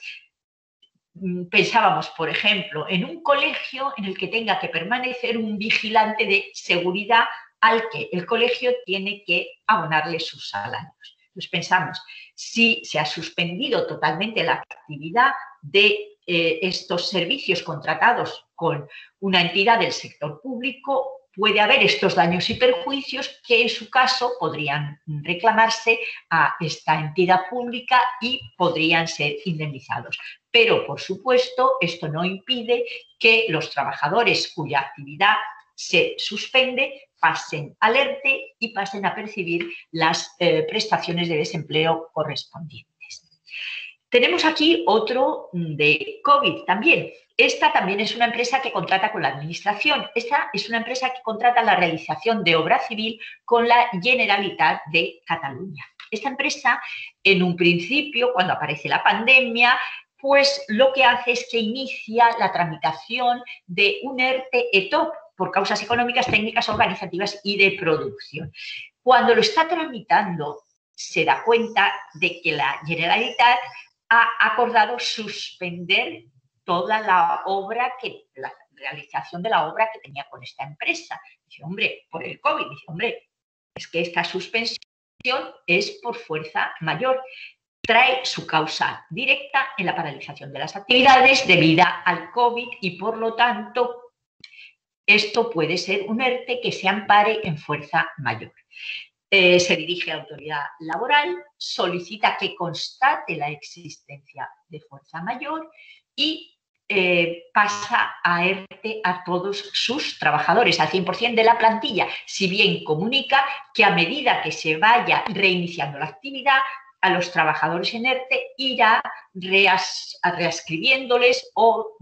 Pensábamos, por ejemplo, en un colegio en el que tenga que permanecer un vigilante de seguridad al que el colegio tiene que abonarle sus salarios. Entonces pensamos, si se ha suspendido totalmente la actividad de estos servicios contratados con una entidad del sector público, puede haber estos daños y perjuicios que en su caso podrían reclamarse a esta entidad pública y podrían ser indemnizados. Pero, por supuesto, esto no impide que los trabajadores cuya actividad se suspende pasen al ERTE y pasen a percibir las prestaciones de desempleo correspondientes. Tenemos aquí otro de COVID también. Esta también es una empresa que contrata con la Administración. Esta es una empresa que contrata la realización de obra civil con la Generalitat de Cataluña. Esta empresa, en un principio, cuando aparece la pandemia, pues lo que hace es que inicia la tramitación de un ERTE-ETOP por causas económicas, técnicas, organizativas y de producción. Cuando lo está tramitando, se da cuenta de que la Generalitat ha acordado suspender toda la obra, la realización de la obra que tenía con esta empresa. Dice, hombre, por el COVID. Dice, hombre, es que esta suspensión es por fuerza mayor. Trae su causa directa en la paralización de las actividades debida al COVID y, por lo tanto, esto puede ser un ERTE que se ampare en fuerza mayor. Se dirige a la autoridad laboral, solicita que constate la existencia de fuerza mayor y pasa a ERTE a todos sus trabajadores, al 100% de la plantilla, si bien comunica que a medida que se vaya reiniciando la actividad, a los trabajadores en ERTE irá reascribiéndoles o,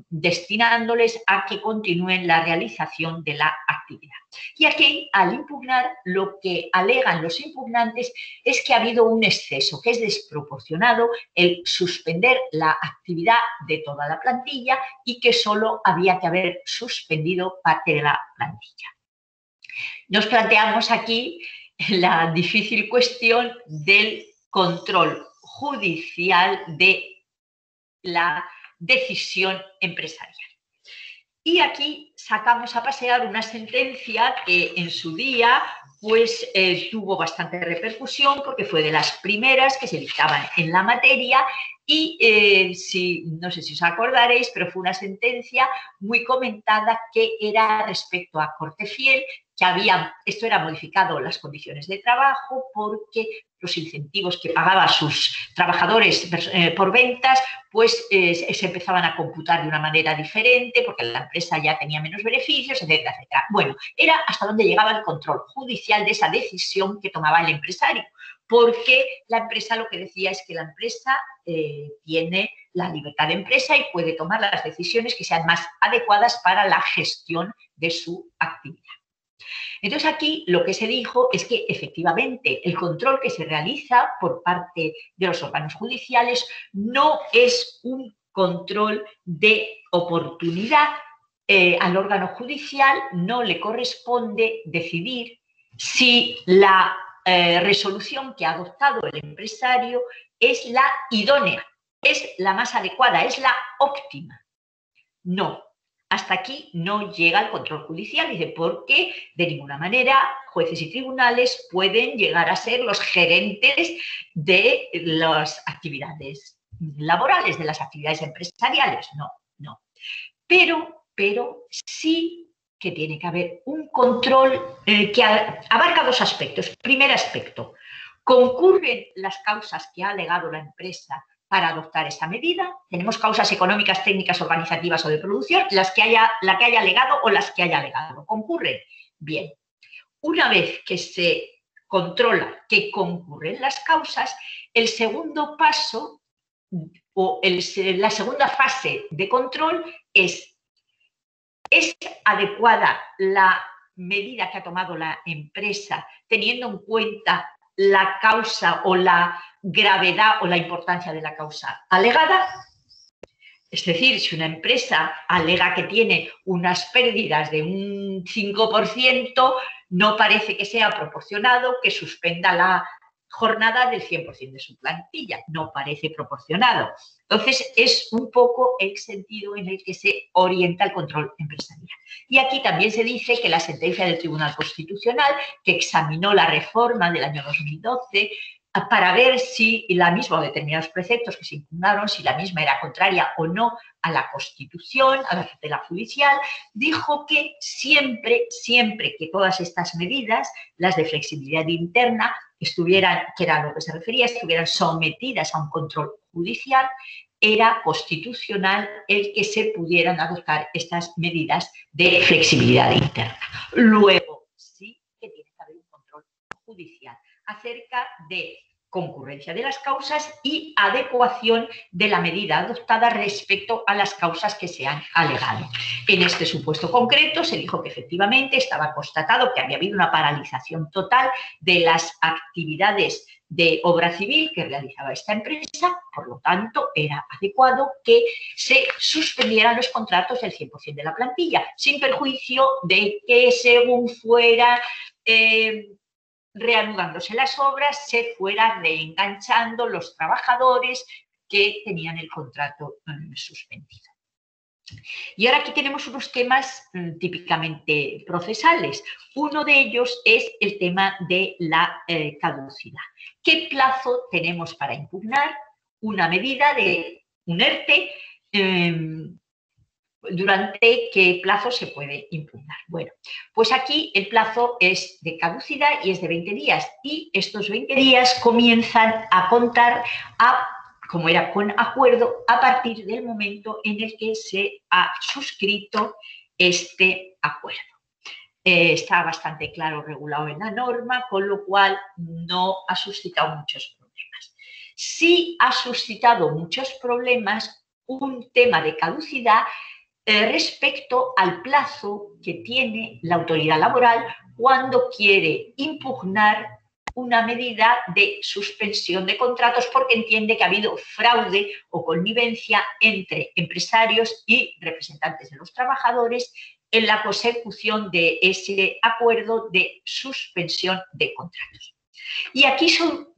destinándoles a que continúen la realización de la actividad. Y aquí, al impugnar, lo que alegan los impugnantes es que ha habido un exceso, que es desproporcionado el suspender la actividad de toda la plantilla y que solo había que haber suspendido parte de la plantilla. Nos planteamos aquí la difícil cuestión del control judicial de la decisión empresarial. Y aquí sacamos a pasear una sentencia que en su día pues, tuvo bastante repercusión porque fue de las primeras que se dictaban en la materia y no sé si os acordaréis, pero fue una sentencia muy comentada que era respecto a Cortefiel, que esto era modificado las condiciones de trabajo porque los incentivos que pagaban sus trabajadores por ventas pues se empezaban a computar de una manera diferente porque la empresa ya tenía menos beneficios, etcétera, etcétera. Bueno, era hasta donde llegaba el control judicial de esa decisión que tomaba el empresario, porque la empresa lo que decía es que la empresa tiene la libertad de empresa y puede tomar las decisiones que sean más adecuadas para la gestión de su actividad. Entonces aquí lo que se dijo es que efectivamente el control que se realiza por parte de los órganos judiciales no es un control de oportunidad. Al órgano judicial no le corresponde decidir si la resolución que ha adoptado el empresario es la idónea, es la más adecuada, es la óptima. No, hasta aquí no llega el control judicial, dice, porque de ninguna manera jueces y tribunales pueden llegar a ser los gerentes de las actividades laborales, de las actividades empresariales. No, no. Pero sí que tiene que haber un control que abarca dos aspectos. Primer aspecto, concurren las causas que ha alegado la empresa para adoptar esa medida. Tenemos causas económicas, técnicas, organizativas o de producción, la que haya alegado o las que haya alegado. ¿Concurren? Bien. Una vez que se controla que concurren las causas, el segundo paso o la segunda fase de control ¿es adecuada la medida que ha tomado la empresa teniendo en cuenta la causa o la gravedad o la importancia de la causa alegada? Es decir, si una empresa alega que tiene unas pérdidas de un 5%, no parece que sea proporcionado que suspenda la jornada del 100% de su plantilla. No parece proporcionado. Entonces, es un poco el sentido en el que se orienta el control empresarial. Y aquí también se dice que la sentencia del Tribunal Constitucional, que examinó la reforma del año 2012, para ver si la misma o determinados preceptos que se impugnaron, si la misma era contraria o no a la Constitución, a la tutela judicial, dijo que siempre que todas estas medidas, las de flexibilidad interna, estuvieran, que era a lo que se refería, estuvieran sometidas a un control judicial, era constitucional el que se pudieran adoptar estas medidas de flexibilidad interna. Luego, sí que tiene que haber un control judicial acerca de concurrencia de las causas y adecuación de la medida adoptada respecto a las causas que se han alegado. En este supuesto concreto se dijo que efectivamente estaba constatado que había habido una paralización total de las actividades de obra civil que realizaba esta empresa, por lo tanto era adecuado que se suspendieran los contratos del 100% de la plantilla, sin perjuicio de que según fuera reanudándose las obras, se fueran reenganchando los trabajadores que tenían el contrato suspendido. Y ahora aquí tenemos unos temas típicamente procesales. Uno de ellos es el tema de la caducidad. ¿Qué plazo tenemos para impugnar una medida de un ERTE? ¿Durante qué plazo se puede impugnar? Bueno, pues aquí el plazo es de caducidad y es de 20 días. Y estos 20 días comienzan a contar, como era con acuerdo, a partir del momento en el que se ha suscrito este acuerdo. Está bastante claro regulado en la norma, con lo cual no ha suscitado muchos problemas. Sí ha suscitado muchos problemas un tema de caducidad respecto al plazo que tiene la autoridad laboral cuando quiere impugnar una medida de suspensión de contratos porque entiende que ha habido fraude o connivencia entre empresarios y representantes de los trabajadores en la consecución de ese acuerdo de suspensión de contratos. Y aquí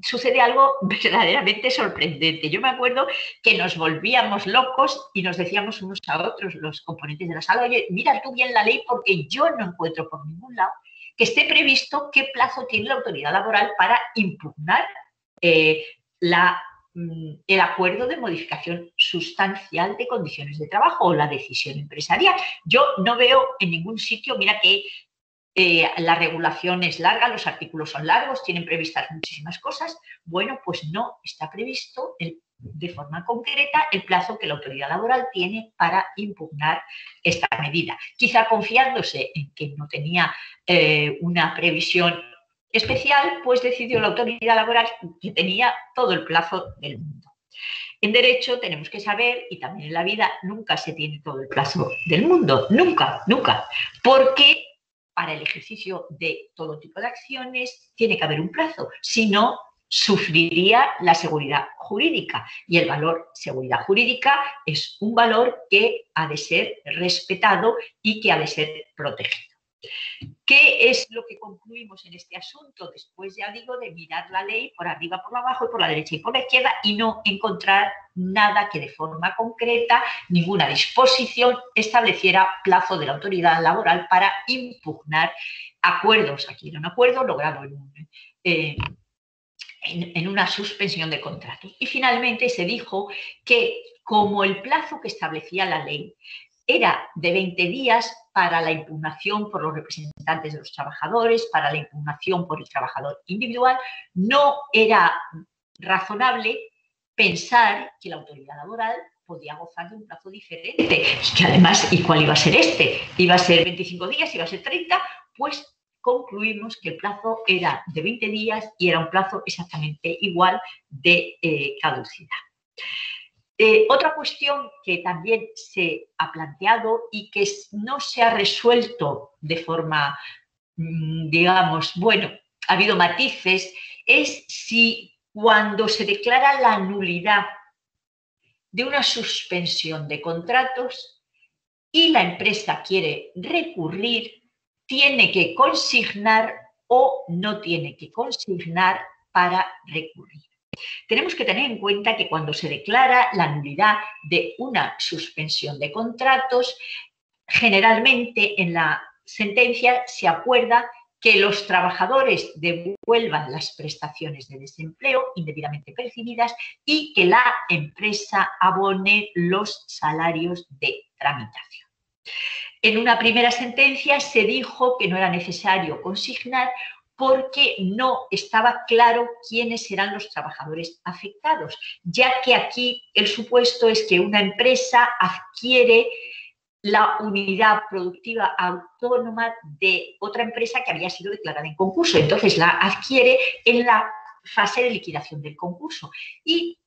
sucede algo verdaderamente sorprendente. Yo me acuerdo que nos volvíamos locos y nos decíamos unos a otros, los componentes de la sala, oye, mira tú bien la ley porque yo no encuentro por ningún lado que esté previsto qué plazo tiene la autoridad laboral para impugnar el acuerdo de modificación sustancial de condiciones de trabajo o la decisión empresarial. Yo no veo en ningún sitio, mira que la regulación es larga, los artículos son largos, tienen previstas muchísimas cosas. Bueno, pues no está previsto de forma concreta el plazo que la autoridad laboral tiene para impugnar esta medida. Quizá confiándose en que no tenía una previsión especial, pues decidió la autoridad laboral que tenía todo el plazo del mundo. En derecho tenemos que saber, y también en la vida, nunca se tiene todo el plazo del mundo, nunca, nunca, porque para el ejercicio de todo tipo de acciones tiene que haber un plazo, si no sufriría la seguridad jurídica y el valor seguridad jurídica es un valor que ha de ser respetado y que ha de ser protegido. ¿Qué es lo que concluimos en este asunto? Después, ya digo, de mirar la ley por arriba, por abajo, y por la derecha y por la izquierda y no encontrar nada que de forma concreta, ninguna disposición, estableciera plazo de la autoridad laboral para impugnar acuerdos. Aquí era un acuerdo logrado en una suspensión de contrato. Y finalmente se dijo que, como el plazo que establecía la ley era de 20 días para la impugnación por los representantes de los trabajadores, para la impugnación por el trabajador individual, no era razonable pensar que la autoridad laboral podía gozar de un plazo diferente. Que además, ¿y cuál iba a ser este? ¿Iba a ser 25 días? ¿Iba a ser 30? Pues concluimos que el plazo era de 20 días y era un plazo exactamente igual de caducidad. Otra cuestión que también se ha planteado y que no se ha resuelto de forma, digamos, bueno, ha habido matices, es si cuando se declara la nulidad de una suspensión de contratos y la empresa quiere recurrir, tiene que consignar o no tiene que consignar para recurrir. Tenemos que tener en cuenta que cuando se declara la nulidad de una suspensión de contratos, generalmente en la sentencia se acuerda que los trabajadores devuelvan las prestaciones de desempleo indebidamente percibidas y que la empresa abone los salarios de tramitación. En una primera sentencia se dijo que no era necesario consignar porque no estaba claro quiénes eran los trabajadores afectados, ya que aquí el supuesto es que una empresa adquiere la unidad productiva autónoma de otra empresa que había sido declarada en concurso. Entonces la adquiere en la fase de liquidación del concurso. Y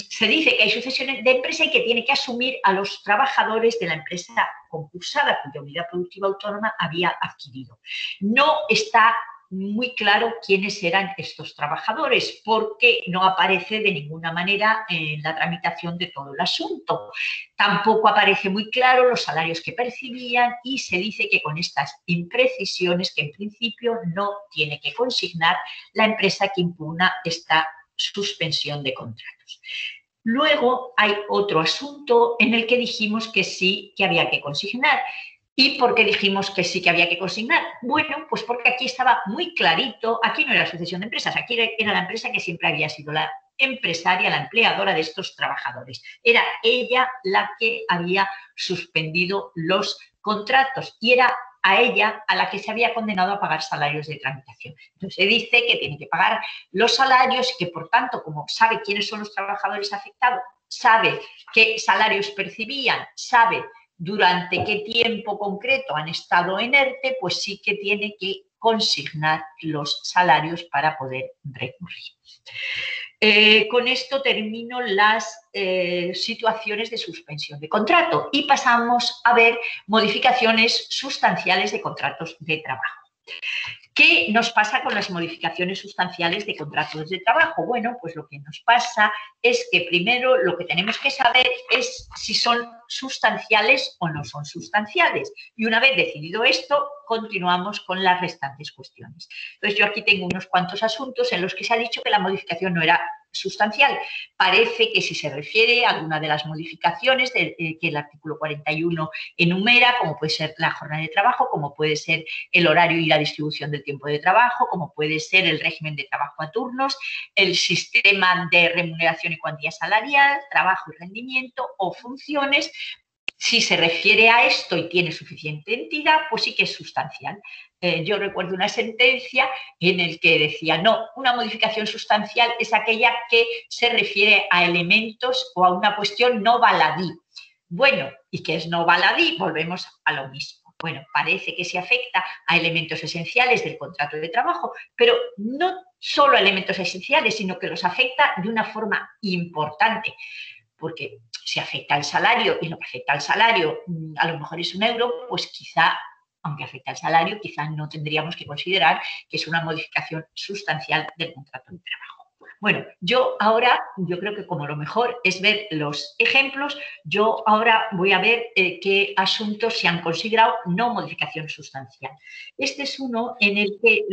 se dice que hay sucesiones de empresa y que tiene que asumir a los trabajadores de la empresa concursada, cuya unidad productiva autónoma había adquirido. No está muy claro quiénes eran estos trabajadores, porque no aparece de ninguna manera en la tramitación de todo el asunto. Tampoco aparece muy claro los salarios que percibían y se dice que con estas imprecisiones, que en principio no tiene que consignar la empresa que impugna esta suspensión de contratos. Luego hay otro asunto en el que dijimos que sí que había que consignar. ¿Y por qué dijimos que sí que había que consignar? Bueno, pues porque aquí estaba muy clarito, aquí no era sucesión de empresas, aquí era la empresa que siempre había sido la empresaria, la empleadora de estos trabajadores. Era ella la que había suspendido los contratos y era a ella a la que se había condenado a pagar salarios de tramitación. Entonces se dice que tiene que pagar los salarios y que, por tanto, como sabe quiénes son los trabajadores afectados, sabe qué salarios percibían, sabe durante qué tiempo concreto han estado en ERTE, pues sí que tiene que consignar los salarios para poder recurrir. Con esto termino las situaciones de suspensión de contrato y pasamos a ver modificaciones sustanciales de contratos de trabajo. ¿Qué nos pasa con las modificaciones sustanciales de contratos de trabajo? Bueno, pues lo que nos pasa es que primero lo que tenemos que saber es si son sustanciales o no son sustanciales. Y una vez decidido esto, continuamos con las restantes cuestiones. Entonces, yo aquí tengo unos cuantos asuntos en los que se ha dicho que la modificación no era sustancial. Parece que si se refiere a alguna de las modificaciones que el artículo 41 enumera, como puede ser la jornada de trabajo, como puede ser el horario y la distribución del tiempo de trabajo, como puede ser el régimen de trabajo a turnos, el sistema de remuneración y cuantía salarial, trabajo y rendimiento o funciones. Si se refiere a esto y tiene suficiente entidad, pues sí que es sustancial. Yo recuerdo una sentencia en la que decía, no, una modificación sustancial es aquella que se refiere a elementos o a una cuestión no baladí. Bueno, ¿y qué es no baladí? Volvemos a lo mismo. Bueno, parece que se afecta a elementos esenciales del contrato de trabajo, pero no solo a elementos esenciales, sino que los afecta de una forma importante, porque si afecta al salario y lo que afecta al salario a lo mejor es €1, pues quizá, aunque afecta al salario, quizá no tendríamos que considerar que es una modificación sustancial del contrato de trabajo. Bueno, yo creo que como lo mejor es ver los ejemplos, yo ahora voy a ver qué asuntos se han considerado no modificación sustancial. Este es uno en el que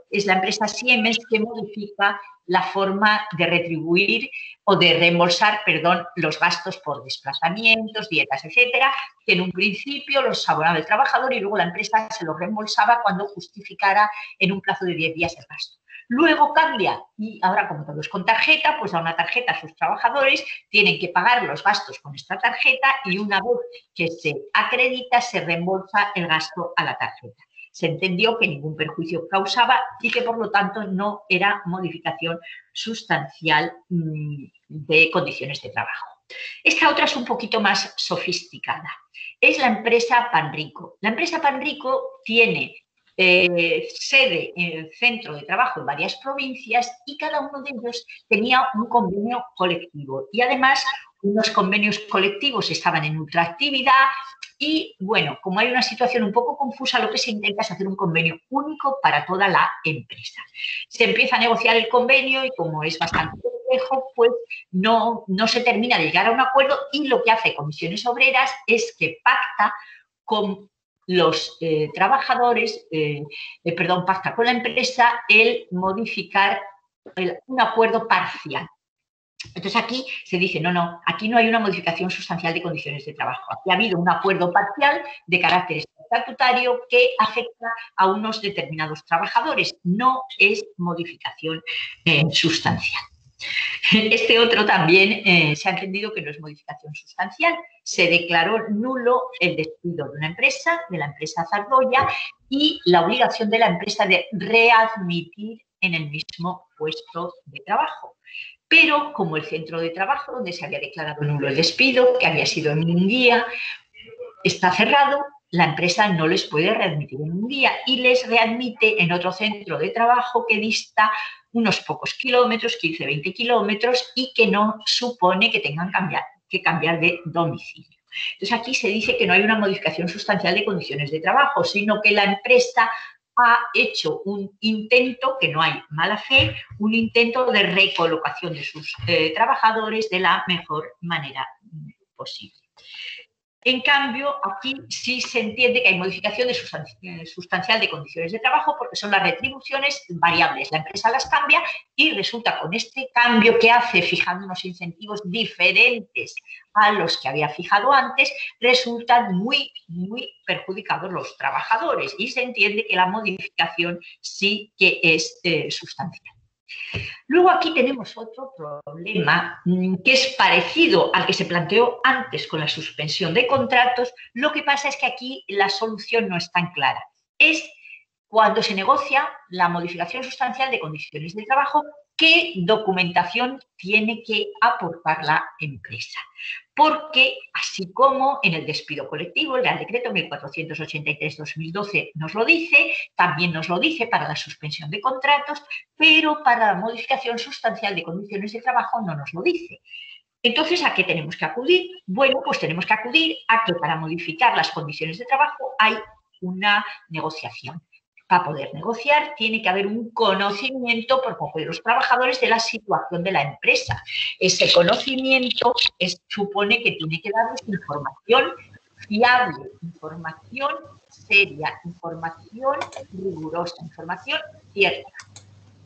es la empresa Siemens que modifica la forma de retribuir o de reembolsar, perdón, los gastos por desplazamientos, dietas, etcétera, que en un principio los abonaba el trabajador y luego la empresa se los reembolsaba cuando justificara en un plazo de 10 días el gasto. Luego cambia y ahora, como todo es con tarjeta, pues a una tarjeta a sus trabajadores tienen que pagar los gastos con esta tarjeta y una vez que se acredita se reembolsa el gasto a la tarjeta. Se entendió que ningún perjuicio causaba y que por lo tanto no era modificación sustancial de condiciones de trabajo. Esta otra es un poquito más sofisticada. Es la empresa Panrico. La empresa Panrico tiene sede en el centro de trabajo en varias provincias y cada uno de ellos tenía un convenio colectivo y además unos convenios colectivos estaban en ultraactividad y bueno, como hay una situación un poco confusa, lo que se intenta es hacer un convenio único para toda la empresa. Se empieza a negociar el convenio y como es bastante complejo, pues no se termina de llegar a un acuerdo y lo que hace Comisiones Obreras es que pacta con los trabajadores, pacta con la empresa el modificar un acuerdo parcial. Entonces aquí se dice, no, aquí no hay una modificación sustancial de condiciones de trabajo. Aquí ha habido un acuerdo parcial de carácter estatutario que afecta a unos determinados trabajadores. No es modificación sustancial. Este otro también se ha entendido que no es modificación sustancial. Se declaró nulo el despido de la empresa Zardoya, y la obligación de la empresa de readmitir en el mismo puesto de trabajo. Pero como el centro de trabajo donde se había declarado nulo el despido, que había sido en un día, está cerrado, la empresa no les puede readmitir en un día y les readmite en otro centro de trabajo que dista unos pocos kilómetros, 15, 20 kilómetros, y que no supone que tengan que cambiar de domicilio. Entonces aquí se dice que no hay una modificación sustancial de condiciones de trabajo, sino que la empresa ha hecho un intento, que no hay mala fe, un intento de recolocación de sus trabajadores de la mejor manera posible. En cambio, aquí sí se entiende que hay modificación sustancial de condiciones de trabajo porque son las retribuciones variables. La empresa las cambia y resulta con este cambio que hace fijando unos incentivos diferentes a los que había fijado antes, resultan muy, muy perjudicados los trabajadores y se entiende que la modificación sí que es sustancial. Luego aquí tenemos otro problema que es parecido al que se planteó antes con la suspensión de contratos. Lo que pasa es que aquí la solución no es tan clara. Es cuando se negocia la modificación sustancial de condiciones de trabajo, ¿qué documentación tiene que aportar la empresa? Porque así como en el despido colectivo, el Real Decreto 1483/2012 nos lo dice, también nos lo dice para la suspensión de contratos, pero para la modificación sustancial de condiciones de trabajo no nos lo dice. Entonces, ¿a qué tenemos que acudir? Bueno, pues tenemos que acudir a que para modificar las condiciones de trabajo hay una negociación. Para poder negociar tiene que haber un conocimiento por parte de los trabajadores de la situación de la empresa. Ese conocimiento supone que tiene que darles información fiable, información seria, información rigurosa, información cierta.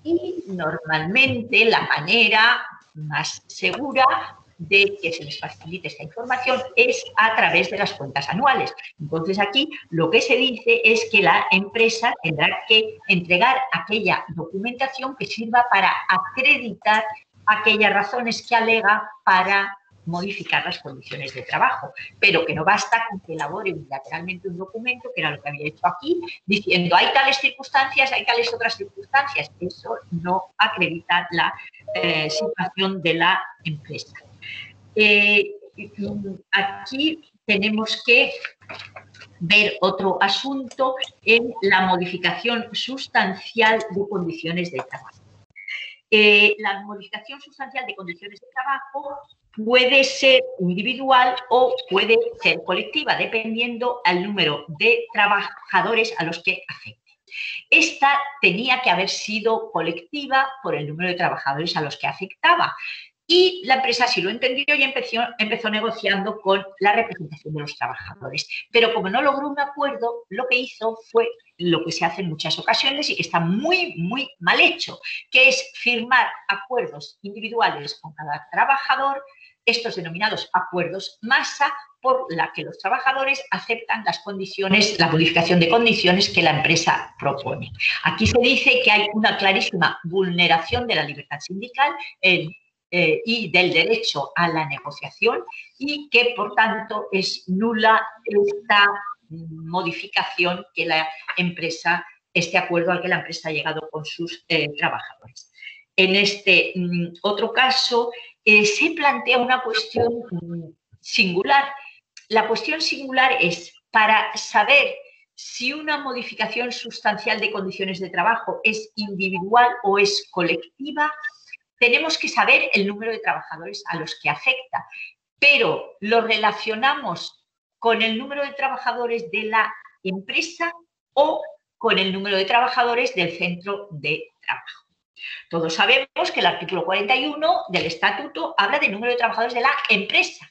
Y normalmente la manera más segura de que se les facilite esta información es a través de las cuentas anuales. Entonces aquí lo que se dice es que la empresa tendrá que entregar aquella documentación que sirva para acreditar aquellas razones que alega para modificar las condiciones de trabajo, pero que no basta con que elabore unilateralmente un documento, que era lo que había hecho aquí, diciendo hay tales circunstancias, hay tales otras circunstancias. Eso no acredita la situación de la empresa. Aquí tenemos que ver otro asunto en la modificación sustancial de condiciones de trabajo. La modificación sustancial de condiciones de trabajo puede ser individual o puede ser colectiva, dependiendo del número de trabajadores a los que afecte. Esta tenía que haber sido colectiva por el número de trabajadores a los que afectaba. Y la empresa sí lo entendió y empezó negociando con la representación de los trabajadores. Pero como no logró un acuerdo, lo que hizo fue lo que se hace en muchas ocasiones y que está muy, muy mal hecho, que es firmar acuerdos individuales con cada trabajador, estos denominados acuerdos masa, por la que los trabajadores aceptan las condiciones, la modificación de condiciones que la empresa propone. Aquí se dice que hay una clarísima vulneración de la libertad sindical y del derecho a la negociación y que, por tanto, es nula esta modificación que la empresa, este acuerdo al que la empresa ha llegado con sus trabajadores. En este otro caso, se plantea una cuestión singular. La cuestión singular es, para saber si una modificación sustancial de condiciones de trabajo es individual o es colectiva, tenemos que saber el número de trabajadores a los que afecta, pero lo relacionamos con el número de trabajadores de la empresa o con el número de trabajadores del centro de trabajo. Todos sabemos que el artículo 41 del Estatuto habla del número de trabajadores de la empresa,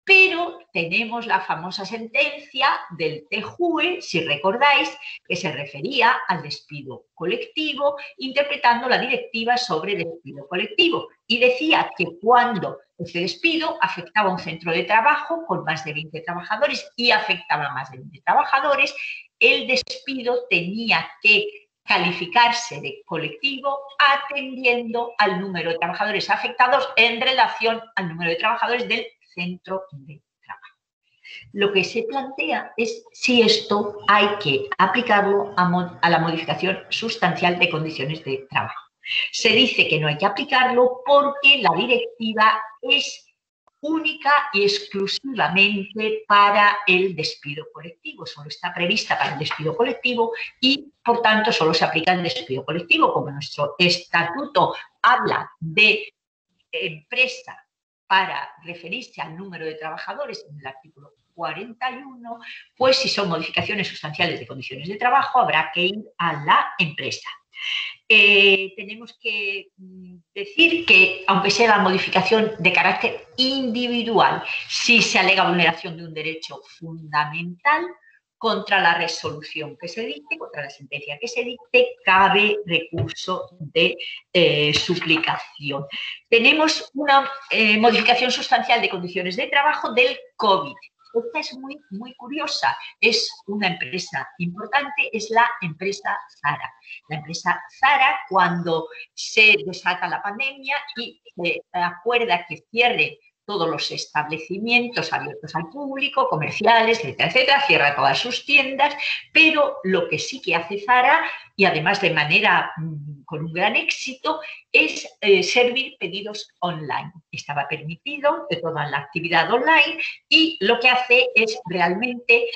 pero tenemos la famosa sentencia del TJUE, si recordáis, que se refería al despido colectivo, interpretando la directiva sobre despido colectivo. Y decía que cuando ese despido afectaba a un centro de trabajo con más de 20 trabajadores y afectaba a más de 20 trabajadores, el despido tenía que calificarse de colectivo atendiendo al número de trabajadores afectados en relación al número de trabajadores del centro de trabajo. Lo que se plantea es si esto hay que aplicarlo a la modificación sustancial de condiciones de trabajo. Se dice que no hay que aplicarlo porque la directiva es única y exclusivamente para el despido colectivo. Solo está prevista para el despido colectivo y, por tanto, solo se aplica el despido colectivo. Como nuestro estatuto habla de empresa para referirse al número de trabajadores en el artículo 41, pues si son modificaciones sustanciales de condiciones de trabajo, habrá que ir a la empresa. Tenemos que decir que, aunque sea la modificación de carácter individual, si se alega vulneración de un derecho fundamental, contra la resolución que se dicte, contra la sentencia que se dicte, cabe recurso de suplicación. Tenemos una modificación sustancial de condiciones de trabajo del COVID. Esta es muy, muy curiosa. Es una empresa importante, es la empresa Zara. La empresa Zara, cuando se desata la pandemia y se acuerda que cierre todos los establecimientos abiertos al público, comerciales, etcétera, etcétera, cierra todas sus tiendas, pero lo que sí que hace Zara, y además de manera con un gran éxito, es servir pedidos online. Estaba permitido de toda la actividad online y lo que hace es realmente,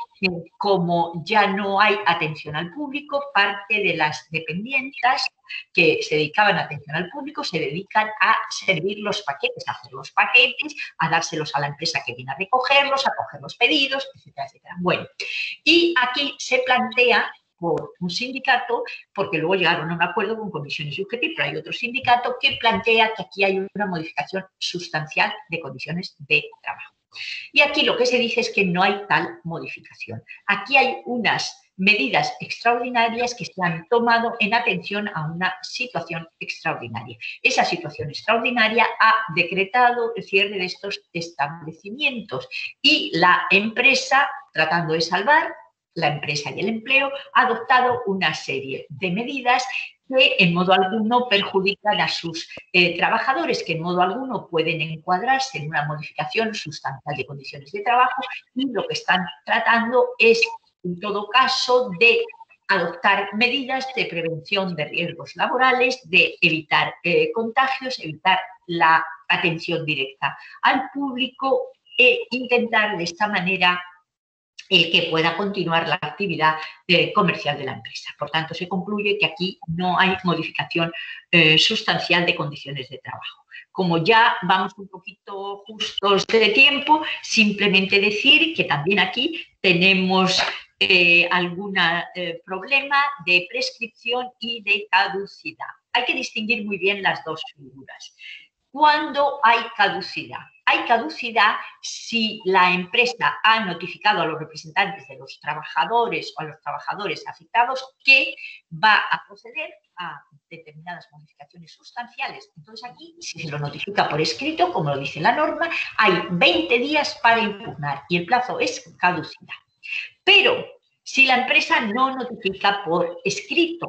como ya no hay atención al público, parte de las dependientas que se dedicaban a atención al público se dedican a servir los paquetes, a hacer los paquetes, a dárselos a la empresa que viene a recogerlos, a coger los pedidos, etcétera, etcétera. Bueno, y aquí se plantea por un sindicato, porque luego llegaron a un acuerdo con comisiones y UGT, pero hay otro sindicato que plantea que aquí hay una modificación sustancial de condiciones de trabajo. Y aquí lo que se dice es que no hay tal modificación. Aquí hay unas medidas extraordinarias que se han tomado en atención a una situación extraordinaria. Esa situación extraordinaria ha decretado el cierre de estos establecimientos y la empresa, tratando de salvar la empresa y el empleo, ha adoptado una serie de medidas que en modo alguno perjudican a sus trabajadores, que en modo alguno pueden encuadrarse en una modificación sustancial de condiciones de trabajo, y lo que están tratando es, en todo caso, de adoptar medidas de prevención de riesgos laborales, de evitar contagios, evitar la atención directa al público e intentar de esta manera el que pueda continuar la actividad comercial de la empresa. Por tanto, se concluye que aquí no hay modificación sustancial de condiciones de trabajo. Como ya vamos un poquito justos de tiempo, simplemente decir que también aquí tenemos algún problema de prescripción y de caducidad. Hay que distinguir muy bien las dos figuras. ¿Cuándo hay caducidad? Hay caducidad si la empresa ha notificado a los representantes de los trabajadores o a los trabajadores afectados que va a proceder a determinadas modificaciones sustanciales. Entonces aquí, si se lo notifica por escrito, como lo dice la norma, hay 20 días para impugnar y el plazo es caducidad. Pero si la empresa no notifica por escrito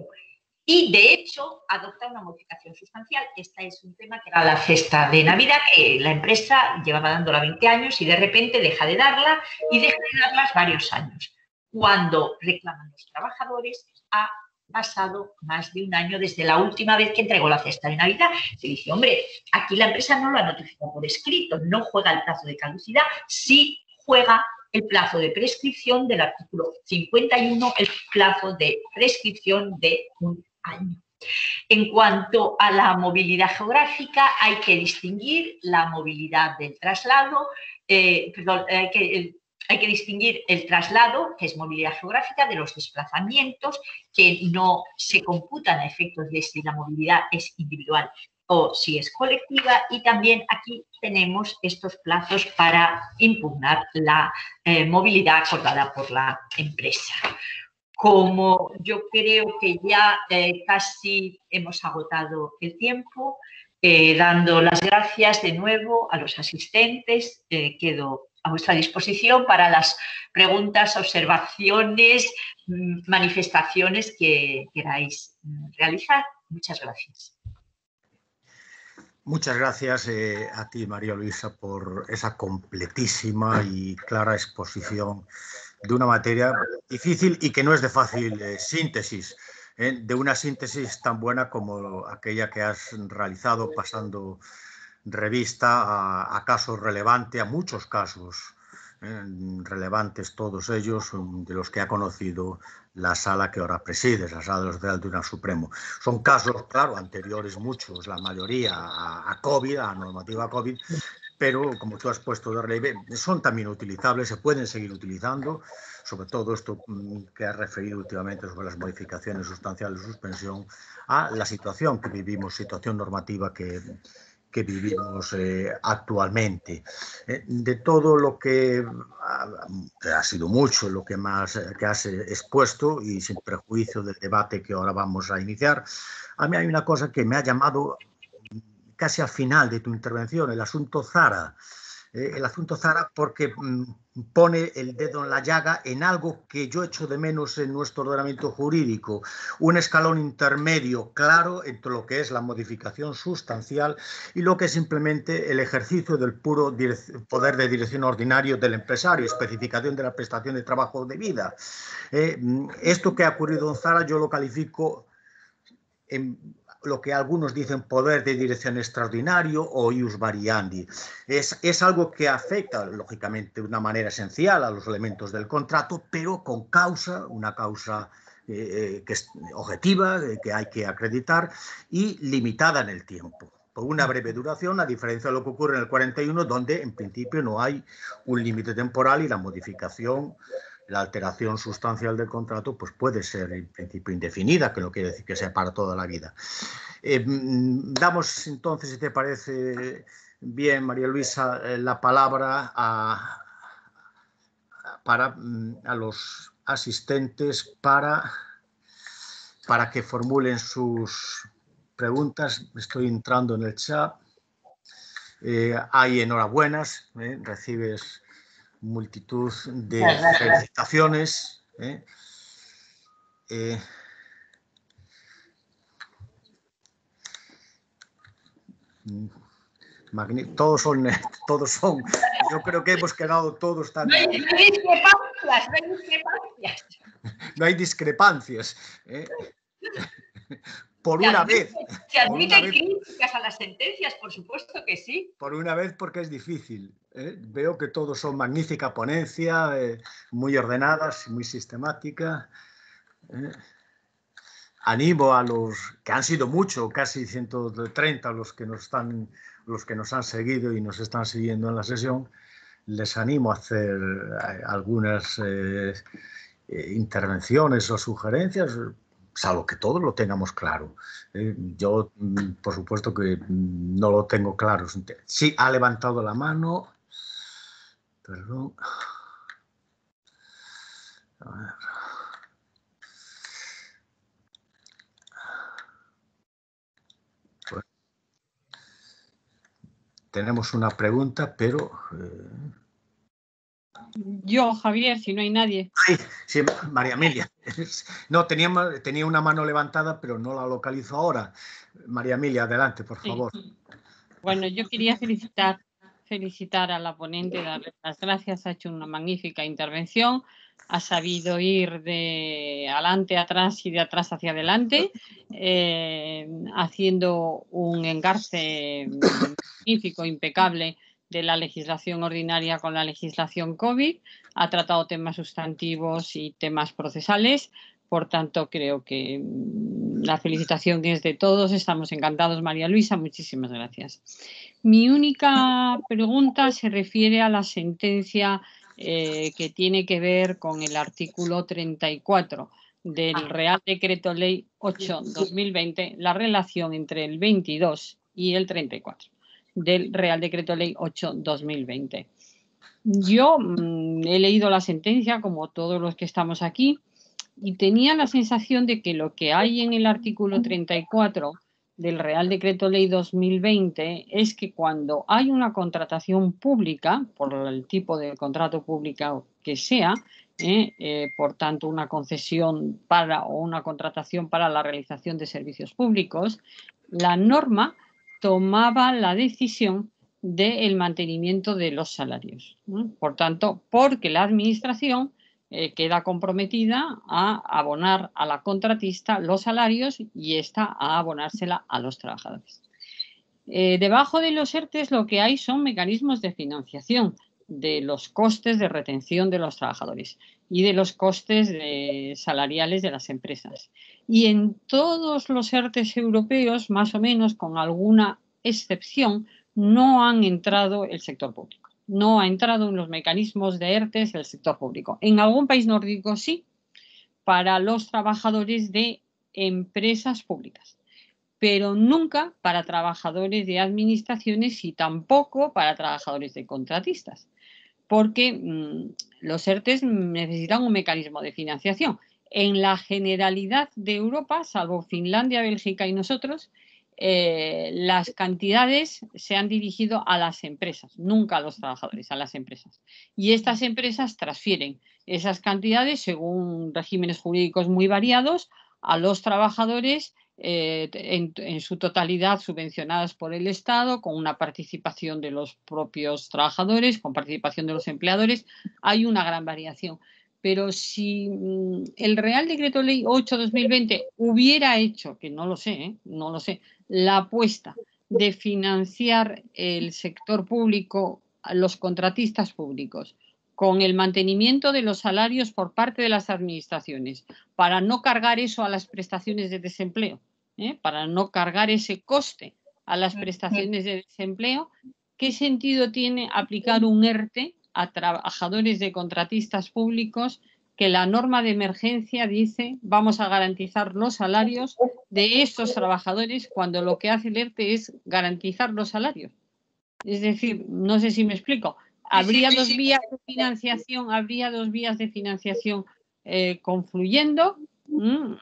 y, de hecho, adopta una modificación sustancial, este es un tema que era la cesta de Navidad, que la empresa llevaba dándola 20 años y de repente deja de darla y deja de darlas varios años. Cuando reclaman los trabajadores, ha pasado más de un año desde la última vez que entregó la cesta de Navidad. Se dice, hombre, aquí la empresa no lo ha notificado por escrito, no juega el plazo de caducidad, sí juega el plazo de prescripción del artículo 51, el plazo de prescripción de un año. En cuanto a la movilidad geográfica, hay que distinguir la movilidad del traslado, hay que distinguir el traslado, que es movilidad geográfica, de los desplazamientos, que no se computan a efectos de si la movilidad es individual o si es colectiva, y también aquí tenemos estos plazos para impugnar la movilidad acordada por la empresa. Como yo creo que ya casi hemos agotado el tiempo, dando las gracias de nuevo a los asistentes, quedo a vuestra disposición para las preguntas, observaciones, manifestaciones que queráis realizar. Muchas gracias. Muchas gracias a ti, María Luisa, por esa completísima y clara exposición de una materia difícil y que no es de fácil síntesis, de una síntesis tan buena como aquella que has realizado pasando revista a casos relevantes, a muchos casos relevantes, todos ellos, de los que ha conocido la sala que ahora presides, la sala de los del Tribunal Supremo. Son casos, claro, anteriores muchos, la mayoría a COVID, a normativa COVID, pero como tú has puesto de relieve, son también utilizables, se pueden seguir utilizando, sobre todo esto que has referido últimamente sobre las modificaciones sustanciales de suspensión, a la situación que vivimos, situación normativa que vivimos actualmente. De todo lo que ha sido mucho, lo que más que has expuesto, y sin perjuicio del debate que ahora vamos a iniciar, a mí hay una cosa que me ha llamado casi al final de tu intervención, el asunto Zara. El asunto Zara porque pone el dedo en la llaga en algo que yo echo de menos en nuestro ordenamiento jurídico, un escalón intermedio claro entre lo que es la modificación sustancial y lo que es simplemente el ejercicio del puro poder de dirección ordinario del empresario, especificación de la prestación de trabajo debida. Esto que ha ocurrido en Zara yo lo califico en lo que algunos dicen poder de dirección extraordinario o ius variandi. Es algo que afecta, lógicamente, de una manera esencial a los elementos del contrato, pero con causa, una causa que es objetiva, que hay que acreditar y limitada en el tiempo, por una breve duración, a diferencia de lo que ocurre en el 41, donde en principio no hay un límite temporal y la modificación, la alteración sustancial del contrato, pues puede ser en principio indefinida, que no quiere decir que sea para toda la vida. Damos entonces, si te parece bien, María Luisa, la palabra a los asistentes para que formulen sus preguntas. Estoy entrando en el chat. Hay enhorabuenas, recibes multitud de felicitaciones. Todos son, yo creo que hemos quedado todos tan... No hay discrepancias. No hay discrepancias. Por una vez. Se admiten críticas a las sentencias, por supuesto que sí. Por una vez, porque es difícil. Veo que todos son magnífica ponencia, muy ordenadas, muy sistemática. Animo a los que han sido muchos, casi 130 los que nos han seguido y nos están siguiendo en la sesión. Les animo a hacer algunas intervenciones o sugerencias, salvo que todos lo tengamos claro. Yo, por supuesto que no lo tengo claro. Sí, ha levantado la mano. Perdón. A ver. Bueno, tenemos una pregunta, pero... Yo, Javier, si no hay nadie. Ay, sí, María Emilia. No, tenía una mano levantada, pero no la localizo ahora. María Emilia, adelante, por favor. Sí. Bueno, yo quería felicitar a la ponente, darle las gracias. Ha hecho una magnífica intervención. Ha sabido ir de adelante atrás y de atrás hacia adelante, haciendo un engarce magnífico, impecable, de la legislación ordinaria con la legislación COVID. Ha tratado temas sustantivos y temas procesales. Por tanto, creo que la felicitación es de todos. Estamos encantados, María Luisa. Muchísimas gracias. Mi única pregunta se refiere a la sentencia que tiene que ver con el artículo 34 del Real Decreto Ley 8/2020, la relación entre el 22 y el 34 del Real Decreto Ley 8/2020. Yo he leído la sentencia, como todos los que estamos aquí, y tenía la sensación de que lo que hay en el artículo 34 del Real Decreto Ley 2020 es que cuando hay una contratación pública, por el tipo de contrato público que sea, por tanto una concesión o una contratación para la realización de servicios públicos, la norma tomaba la decisión del mantenimiento de los salarios. Por tanto, porque la administración queda comprometida a abonar a la contratista los salarios y esta a abonársela a los trabajadores. Debajo de los ERTEs lo que hay son mecanismos de financiación de los costes de retención de los trabajadores y de los costes salariales de las empresas. Y en todos los ERTEs europeos, más o menos, con alguna excepción, no han entrado el sector público. No ha entrado en los mecanismos de ERTEs el sector público. En algún país nórdico sí, para los trabajadores de empresas públicas, pero nunca para trabajadores de administraciones y tampoco para trabajadores de contratistas, porque los ERTEs necesitan un mecanismo de financiación. En la generalidad de Europa, salvo Finlandia, Bélgica y nosotros, las cantidades se han dirigido a las empresas, nunca a los trabajadores, a las empresas. Y estas empresas transfieren esas cantidades, según regímenes jurídicos muy variados, a los trabajadores en su totalidad subvencionadas por el Estado, con una participación de los propios trabajadores, con participación de los empleadores. Hay una gran variación. Pero si el Real Decreto Ley 8/2020 hubiera hecho, que no lo sé, la apuesta de financiar el sector público, los contratistas públicos, con el mantenimiento de los salarios por parte de las administraciones, para no cargar eso a las prestaciones de desempleo, para no cargar ese coste a las prestaciones de desempleo, ¿qué sentido tiene aplicar un ERTE a trabajadores de contratistas públicos que la norma de emergencia dice vamos a garantizar los salarios de estos trabajadores cuando lo que hace el ERTE es garantizar los salarios? Es decir, no sé si me explico. Habría dos vías de financiación confluyendo. No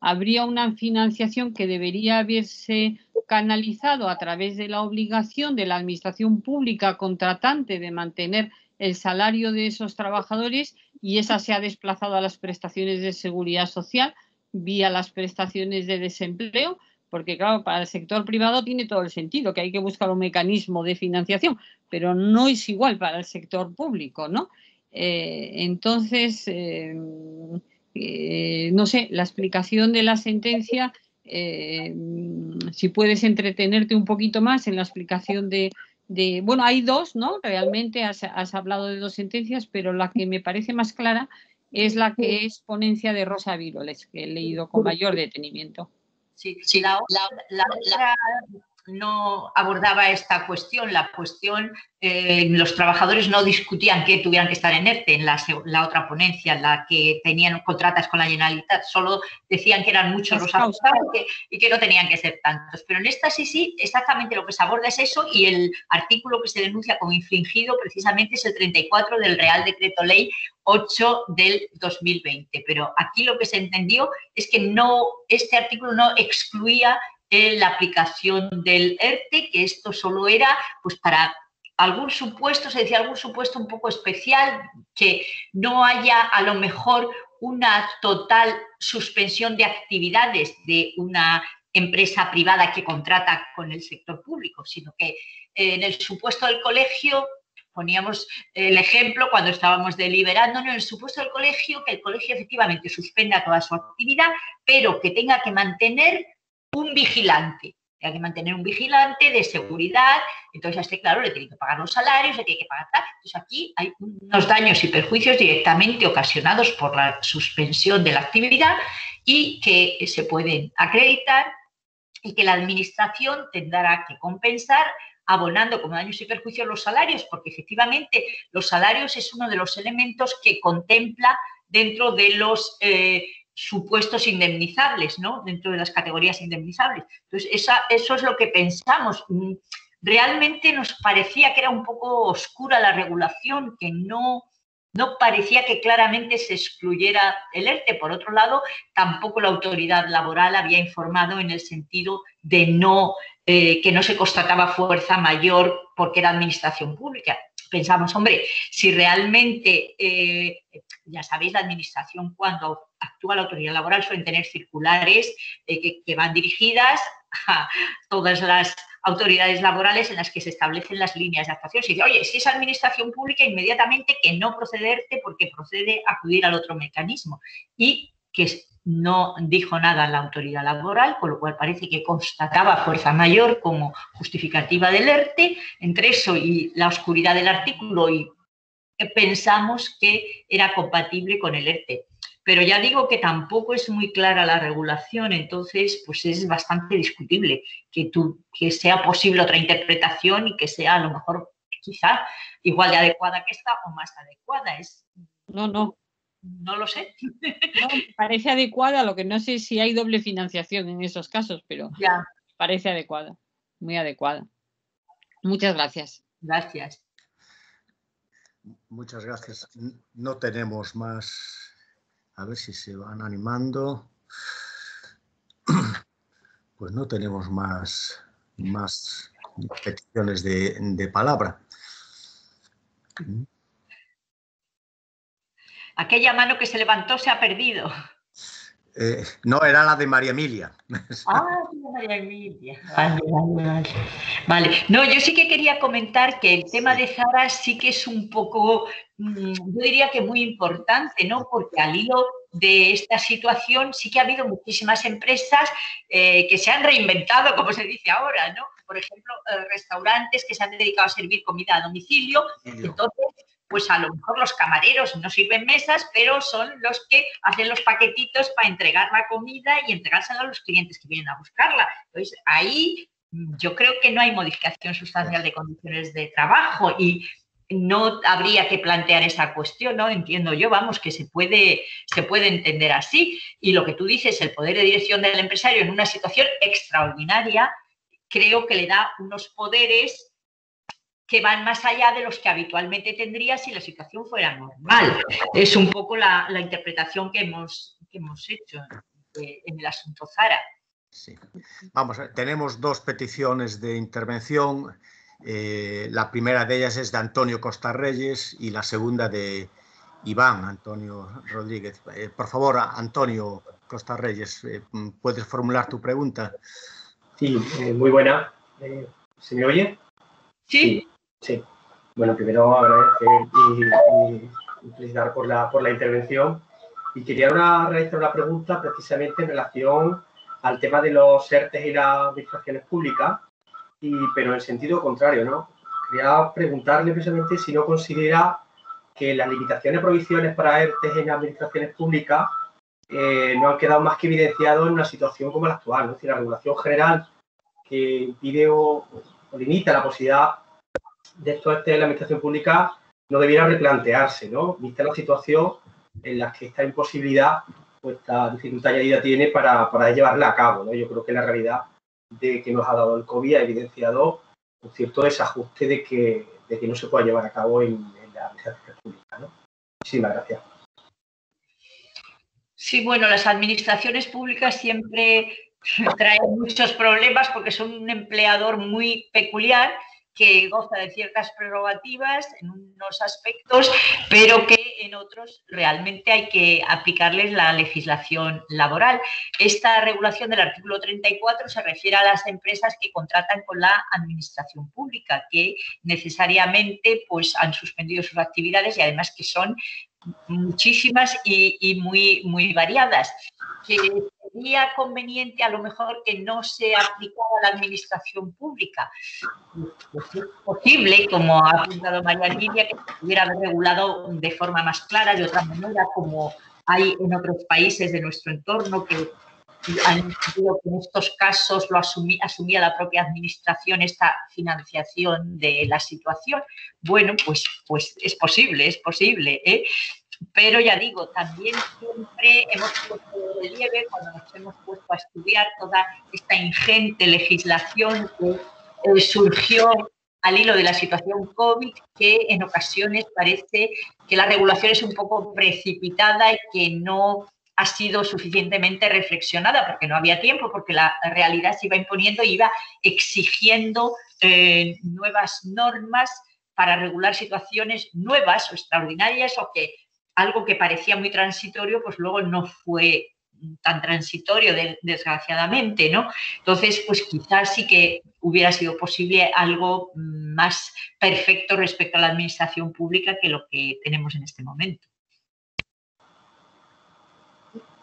habría una financiación que debería haberse canalizado a través de la obligación de la administración pública contratante de mantener el salario de esos trabajadores, y esa se ha desplazado a las prestaciones de seguridad social vía las prestaciones de desempleo, porque claro, para el sector privado tiene todo el sentido, que hay que buscar un mecanismo de financiación, pero no es igual para el sector público, ¿no? Entonces, no sé, la explicación de la sentencia, si puedes entretenerte un poquito más en la explicación bueno, hay dos, ¿no? Realmente has hablado de dos sentencias, pero la que me parece más clara es la que es ponencia de Rosa Viroles, que he leído con mayor detenimiento. Sí, la otra no abordaba esta cuestión. La cuestión, los trabajadores no discutían que tuvieran que estar en ERTE, en la otra ponencia, en la que tenían contratas con la Generalitat, solo decían que eran muchos los afectados y que no tenían que ser tantos. Pero en esta sí, exactamente lo que se aborda es eso, y el artículo que se denuncia como infringido precisamente es el 34 del Real Decreto Ley 8 del 2020. Pero aquí lo que se entendió es que este artículo no excluía la aplicación del ERTE, que esto solo era pues para algún supuesto, se decía algún supuesto un poco especial, que no haya a lo mejor una total suspensión de actividades de una empresa privada que contrata con el sector público, sino que en el supuesto del colegio, poníamos el ejemplo cuando estábamos deliberándonos, en el supuesto del colegio, que el colegio efectivamente suspenda toda su actividad, pero que tenga que mantener un vigilante. Hay que mantener un vigilante de seguridad, entonces a este, claro, le tienen que pagar los salarios, le tienen que pagar tal. Entonces aquí hay unos daños y perjuicios directamente ocasionados por la suspensión de la actividad y que se pueden acreditar y que la administración tendrá que compensar abonando como daños y perjuicios los salarios, porque efectivamente los salarios es uno de los elementos que contempla dentro de los supuestos indemnizables, ¿no? Dentro de las categorías indemnizables. Entonces, eso es lo que pensamos. Realmente nos parecía que era un poco oscura la regulación, que no parecía que claramente se excluyera el ERTE. Por otro lado, tampoco la autoridad laboral había informado en el sentido de que no se constataba fuerza mayor porque era administración pública. Pensamos, hombre, si realmente, ya sabéis, la administración cuando actúa la autoridad laboral suelen tener circulares que van dirigidas a todas las autoridades laborales en las que se establecen las líneas de actuación. Si dice, oye, si es administración pública, inmediatamente que no procederte porque procede acudir al otro mecanismo. Y que no dijo nada la autoridad laboral, con lo cual parece que constataba fuerza mayor como justificativa del ERTE. Entre eso y la oscuridad del artículo, y pensamos que era compatible con el ERTE. Pero ya digo que tampoco es muy clara la regulación, entonces pues es bastante discutible que sea posible otra interpretación y que sea a lo mejor quizá igual de adecuada que esta o más adecuada. No lo sé. No, parece adecuada, lo que no sé si hay doble financiación en esos casos, pero ya parece adecuada, muy adecuada. Muchas gracias. Gracias. Muchas gracias. No tenemos más. A ver si se van animando. Pues no tenemos más peticiones de palabra. Aquella mano que se levantó se ha perdido. No, era la de María Emilia. María Emilia. Vale. No, yo sí que quería comentar que el tema de Zara sí que es un poco, yo diría que muy importante, ¿no? Porque al hilo de esta situación sí que ha habido muchísimas empresas que se han reinventado, como se dice ahora, ¿no? Por ejemplo, restaurantes que se han dedicado a servir comida a domicilio. Entonces, pues a lo mejor los camareros no sirven mesas, pero son los que hacen los paquetitos para entregar la comida y entregársela a los clientes que vienen a buscarla. Entonces, ahí yo creo que no hay modificación sustancial de condiciones de trabajo y no habría que plantear esa cuestión, ¿no? Entiendo yo, vamos, que se puede entender así. Y lo que tú dices, el poder de dirección del empresario en una situación extraordinaria, creo que le da unos poderes que van más allá de los que habitualmente tendría si la situación fuera normal. Es un poco la interpretación que hemos hecho en el asunto Zara. Sí. Vamos, tenemos dos peticiones de intervención. La primera de ellas es de Antonio Costarreyes y la segunda de Iván Antonio Rodríguez. Por favor, Antonio Costarreyes, ¿puedes formular tu pregunta? Sí, muy buena. ¿Se me oye? Sí. Sí. Bueno, primero agradecer y felicitar por la intervención. Y quería realizar una pregunta precisamente en relación al tema de los ERTE y las administraciones públicas, pero en sentido contrario, ¿no? Quería preguntarle precisamente si no considera que las limitaciones y prohibiciones para ERTE en administraciones públicas no han quedado más que evidenciados en una situación como la actual, ¿no? Es decir, la regulación general que impide o limita la posibilidad de estos ERTE en la administración pública no debiera replantearse, ¿no? Vista la situación en la que esta imposibilidad, pues esta dificultad añadida tiene para llevarla a cabo, ¿no? Yo creo que la realidad de que nos ha dado el COVID ha evidenciado un cierto desajuste de que no se pueda llevar a cabo en la administración pública, ¿no? Muchísimas gracias. Sí, bueno, las administraciones públicas siempre traen muchos problemas porque son un empleador muy peculiar que goza de ciertas prerrogativas en unos aspectos, pero que en otros realmente hay que aplicarles la legislación laboral. Esta regulación del artículo 34 se refiere a las empresas que contratan con la administración pública, que necesariamente pues, han suspendido sus actividades y además que son muchísimas y muy variadas. Que sería conveniente a lo mejor que no se aplicara a la administración pública. Pues es posible, como ha apuntado María Lidia, que se pudiera haber regulado de forma más clara, de otra manera, como hay en otros países de nuestro entorno que han entendido que en estos casos lo asumía la propia administración esta financiación de la situación. Bueno, pues es posible, ¿eh? Pero ya digo, también siempre hemos puesto de relieve cuando nos hemos puesto a estudiar toda esta ingente legislación que surgió al hilo de la situación COVID, que en ocasiones parece que la regulación es un poco precipitada y que no ha sido suficientemente reflexionada porque no había tiempo, porque la realidad se iba imponiendo y iba exigiendo nuevas normas para regular situaciones nuevas o extraordinarias o que algo que parecía muy transitorio, pues luego no fue tan transitorio, desgraciadamente, ¿no? Entonces, pues quizás sí que hubiera sido posible algo más perfecto respecto a la administración pública que lo que tenemos en este momento.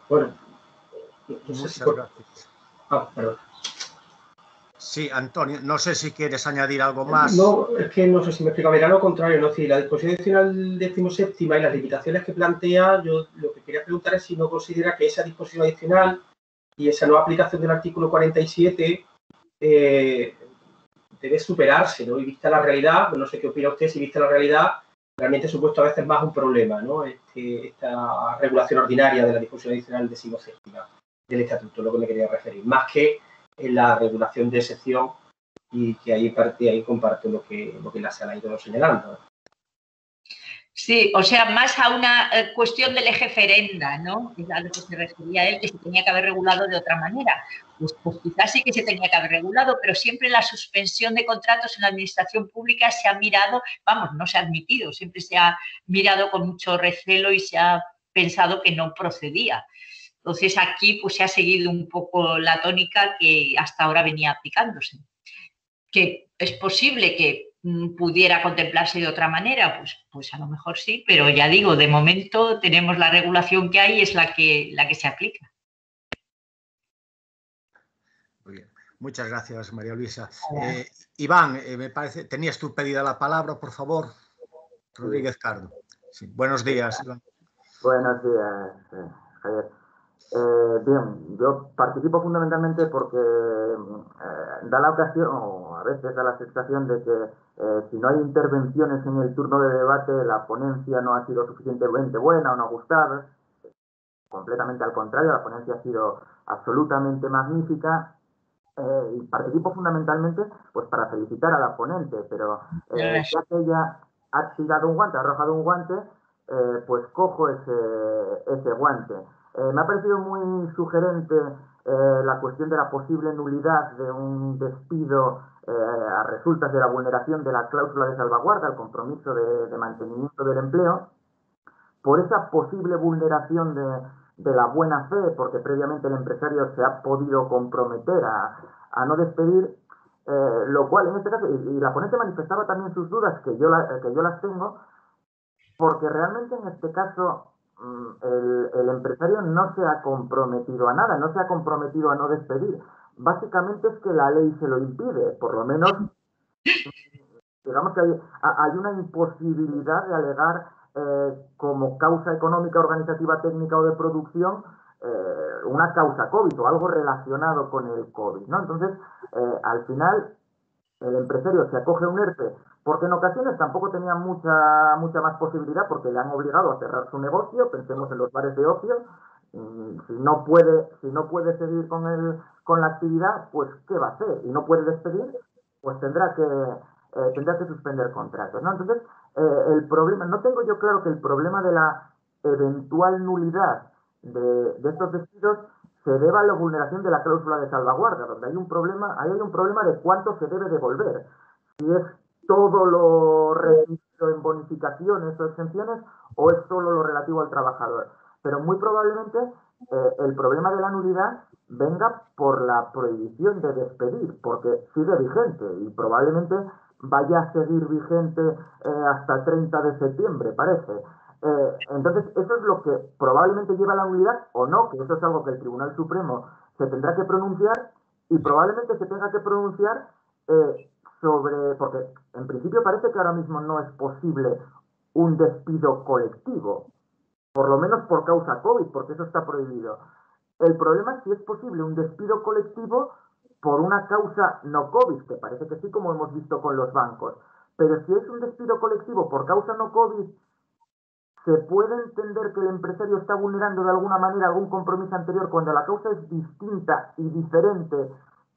Bueno, muchas gracias. Perdón. Sí, Antonio, no sé si quieres añadir algo más. No, es que no sé si me explico. Mira, lo contrario, ¿no? Si la disposición adicional 17ª y las limitaciones que plantea, yo lo que quería preguntar es si no considera que esa disposición adicional y esa nueva aplicación del artículo 47 debe superarse, ¿no? Y vista la realidad, no sé qué opina usted, si vista la realidad, realmente ha supuesto a veces más un problema, ¿no? Esta regulación ordinaria de la disposición adicional 17ª del Estatuto, lo que me quería referir, más que en la regulación de excepción y que ahí comparto lo que la se ha ido señalando. Sí, o sea, más a una cuestión del eje ferenda, ¿no? Es a lo que se refería él, que se tenía que haber regulado de otra manera. Pues quizás sí que se tenía que haber regulado, pero siempre la suspensión de contratos en la administración pública se ha mirado, vamos, no se ha admitido, siempre se ha mirado con mucho recelo y se ha pensado que no procedía. Entonces aquí pues se ha seguido un poco la tónica que hasta ahora venía aplicándose. Que es posible que pudiera contemplarse de otra manera, pues a lo mejor sí, pero ya digo, de momento tenemos la regulación que hay y es la que se aplica. Muy bien. Muchas gracias, María Luisa. Iván, me parece, tenías tú pedida la palabra, por favor. Rodríguez Cardo. Sí. Buenos días, Iván. Buenos días, Javier. Bien, yo participo fundamentalmente porque da la ocasión, o a veces da la sensación de que si no hay intervenciones en el turno de debate, la ponencia no ha sido suficientemente buena o no ha gustado. Completamente al contrario, la ponencia ha sido absolutamente magnífica. Y participo fundamentalmente pues para felicitar a la ponente, pero ya que ella ha tirado un guante, ha arrojado un guante, pues cojo ese guante. Me ha parecido muy sugerente la cuestión de la posible nulidad de un despido a resultas de la vulneración de la cláusula de salvaguarda, el compromiso de mantenimiento del empleo, por esa posible vulneración de la buena fe, porque previamente el empresario se ha podido comprometer a no despedir, lo cual en este caso, y la ponente manifestaba también sus dudas, que yo las tengo, porque realmente en este caso el empresario no se ha comprometido a nada, no se ha comprometido a no despedir. Básicamente es que la ley se lo impide, por lo menos digamos que hay una imposibilidad de alegar como causa económica, organizativa, técnica o de producción una causa COVID o algo relacionado con el COVID, ¿no? Entonces, al final, el empresario se acoge a un ERTE porque en ocasiones tampoco tenía mucha más posibilidad porque le han obligado a cerrar su negocio. Pensemos en los bares de ocio. Si no puede seguir con la actividad, pues ¿qué va a hacer? Y no puede despedir, pues tendrá que suspender contratos, ¿no? Entonces, el problema, no tengo yo claro que el problema de la eventual nulidad de estos despidos se deba a la vulneración de la cláusula de salvaguarda, donde hay un problema de cuánto se debe devolver. Si es todo lo recibido en bonificaciones o exenciones o es solo lo relativo al trabajador. Pero muy probablemente el problema de la nulidad venga por la prohibición de despedir, porque sigue vigente y probablemente vaya a seguir vigente hasta el 30 de septiembre, parece. Entonces, eso es lo que probablemente lleva a la nulidad o no, que eso es algo que el Tribunal Supremo se tendrá que pronunciar y probablemente se tenga que pronunciar porque en principio parece que ahora mismo no es posible un despido colectivo, por lo menos por causa COVID, porque eso está prohibido. El problema es si es posible un despido colectivo por una causa no COVID, que parece que sí, como hemos visto con los bancos. Pero si es un despido colectivo por causa no COVID, ¿se puede entender que el empresario está vulnerando de alguna manera algún compromiso anterior cuando la causa es distinta y diferente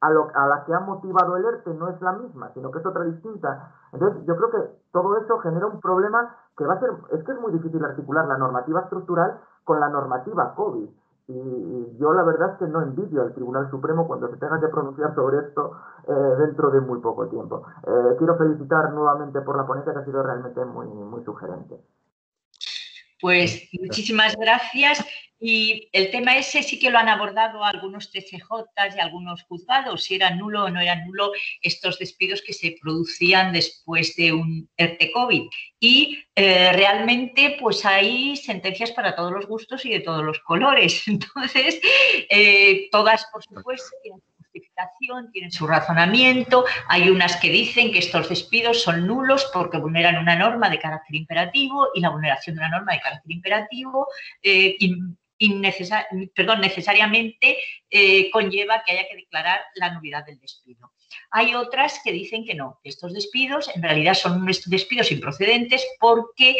a la que ha motivado el ERTE? No es la misma, sino que es otra distinta. Entonces, yo creo que todo eso genera un problema que va a ser... Es que es muy difícil articular la normativa estructural con la normativa COVID. Y yo la verdad es que no envidio al Tribunal Supremo cuando se tenga que pronunciar sobre esto dentro de muy poco tiempo. Quiero felicitar nuevamente por la ponencia, que ha sido realmente muy, muy sugerente. Pues muchísimas gracias. Y el tema ese sí que lo han abordado algunos TCJs y algunos juzgados, si era nulo o no era nulo estos despidos que se producían después de un ERTE COVID. Y realmente pues hay sentencias para todos los gustos y de todos los colores. Entonces, todas, por supuesto, tienen justificación, tienen su razonamiento. Hay unas que dicen que estos despidos son nulos porque vulneran una norma de carácter imperativo y la vulneración de una norma de carácter imperativo necesariamente conlleva que haya que declarar la nulidad del despido. Hay otras que dicen que no, que estos despidos en realidad son despidos improcedentes porque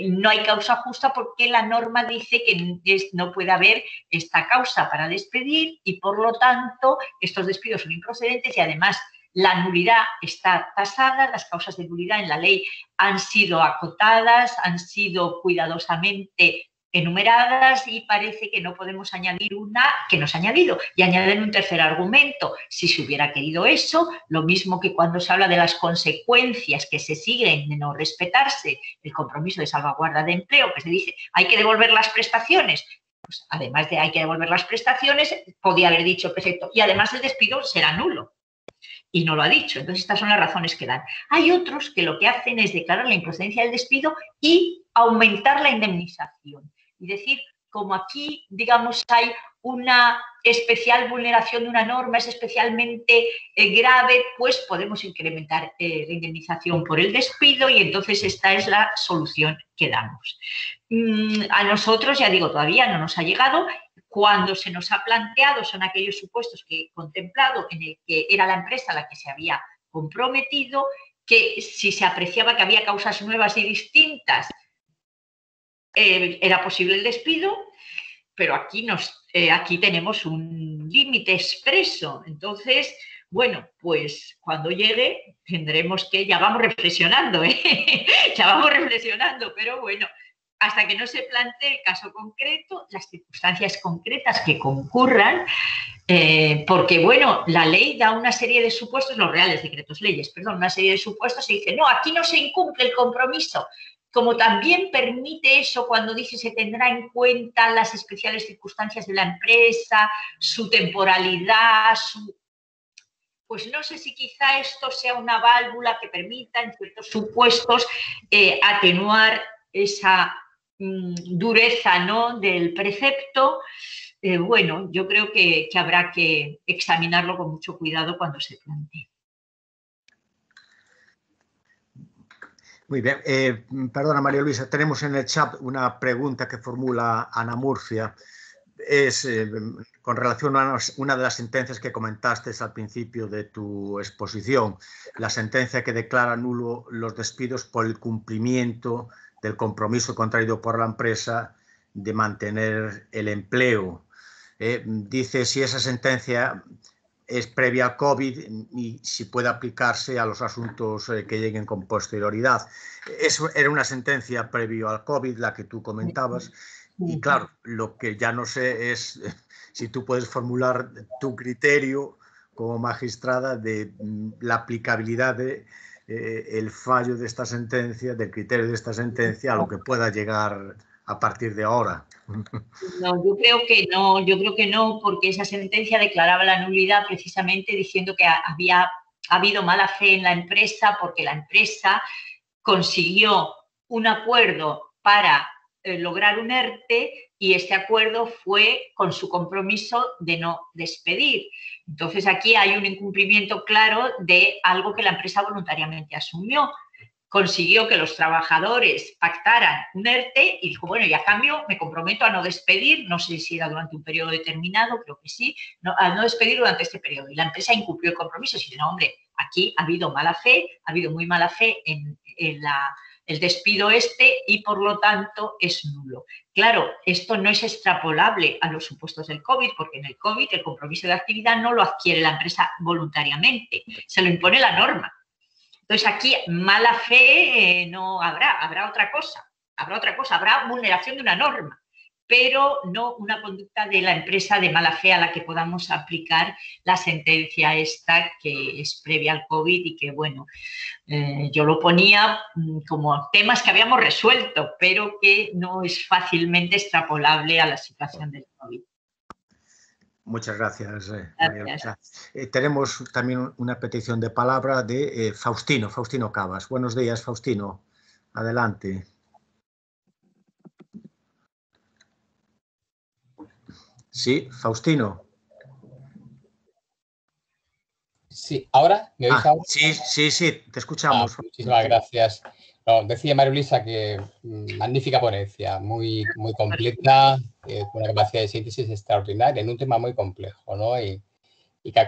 no hay causa justa, porque la norma dice que no puede haber esta causa para despedir y por lo tanto estos despidos son improcedentes y además la nulidad está tasada, las causas de nulidad en la ley han sido acotadas, han sido cuidadosamente enumeradas y parece que no podemos añadir una que nos ha añadido y añaden un tercer argumento. Si se hubiera querido eso, lo mismo que cuando se habla de las consecuencias que se siguen de no respetarse el compromiso de salvaguarda de empleo, que se dice hay que devolver las prestaciones, pues además de hay que devolver las prestaciones, podía haber dicho perfecto, y además el despido será nulo. Y no lo ha dicho. Entonces, estas son las razones que dan. Hay otros que lo que hacen es declarar la improcedencia del despido y aumentar la indemnización. Y decir, como aquí, digamos, hay una especial vulneración de una norma, es especialmente grave, pues podemos incrementar la indemnización por el despido y entonces esta es la solución que damos. A nosotros, ya digo, todavía no nos ha llegado. Cuando se nos ha planteado son aquellos supuestos que he contemplado en el que era la empresa la que se había comprometido, que si se apreciaba que había causas nuevas y distintas, era posible el despido, pero aquí tenemos un límite expreso. Entonces, bueno, pues cuando llegue tendremos que, ya vamos reflexionando, ya vamos reflexionando, pero bueno, hasta que no se plantee el caso concreto, las circunstancias concretas que concurran, porque, bueno, la ley da una serie de supuestos, los reales decretos leyes, perdón, una serie de supuestos y dice, no, aquí no se incumple el compromiso. Como también permite eso cuando dice se tendrá en cuenta las especiales circunstancias de la empresa, su temporalidad, pues no sé si quizá esto sea una válvula que permita en ciertos supuestos atenuar esa dureza, ¿no?, del precepto. Bueno, yo creo que habrá que examinarlo con mucho cuidado cuando se plantee. Muy bien. Perdona, María Luisa, tenemos en el chat una pregunta que formula Ana Murcia. es con relación a una de las sentencias que comentaste al principio de tu exposición, la sentencia que declara nulo los despidos por el cumplimiento del compromiso contraído por la empresa de mantener el empleo. Dice si esa sentencia es previa al COVID y si puede aplicarse a los asuntos que lleguen con posterioridad. Eso era una sentencia previo al COVID, la que tú comentabas. Y claro, lo que ya no sé es si tú puedes formular tu criterio como magistrada de la aplicabilidad de el fallo de esta sentencia, del criterio de esta sentencia a lo que pueda llegar a partir de ahora. No, yo creo que no, porque esa sentencia declaraba la nulidad precisamente diciendo que había habido mala fe en la empresa porque la empresa consiguió un acuerdo para lograr un ERTE y este acuerdo fue con su compromiso de no despedir. Entonces aquí hay un incumplimiento claro de algo que la empresa voluntariamente asumió. Consiguió que los trabajadores pactaran un ERTE y dijo, bueno, y a cambio me comprometo a no despedir, no sé si era durante un periodo determinado, creo que sí, a no despedir durante este periodo. Y la empresa incumplió el compromiso, y dice, no, hombre, aquí ha habido mala fe, ha habido muy mala fe en el despido y por lo tanto es nulo. Claro, esto no es extrapolable a los supuestos del COVID, porque en el COVID el compromiso de actividad no lo adquiere la empresa voluntariamente, se lo impone la norma. Entonces aquí mala fe no habrá otra cosa, habrá vulneración de una norma, pero no una conducta de la empresa de mala fe a la que podamos aplicar la sentencia esta que es previa al COVID y que, bueno, yo lo ponía como temas que habíamos resuelto, pero que no es fácilmente extrapolable a la situación del COVID. Muchas gracias, María Luisa. Tenemos también una petición de palabra de Faustino Cavas. Buenos días, Faustino. Adelante. Sí, Faustino. Sí, ¿ahora? ¿Me oís ahora? Sí, te escuchamos. Muchísimas gracias. No, decía María Luisa que magnífica ponencia, muy completa, con una capacidad de síntesis extraordinaria en un tema muy complejo, ¿no? Y que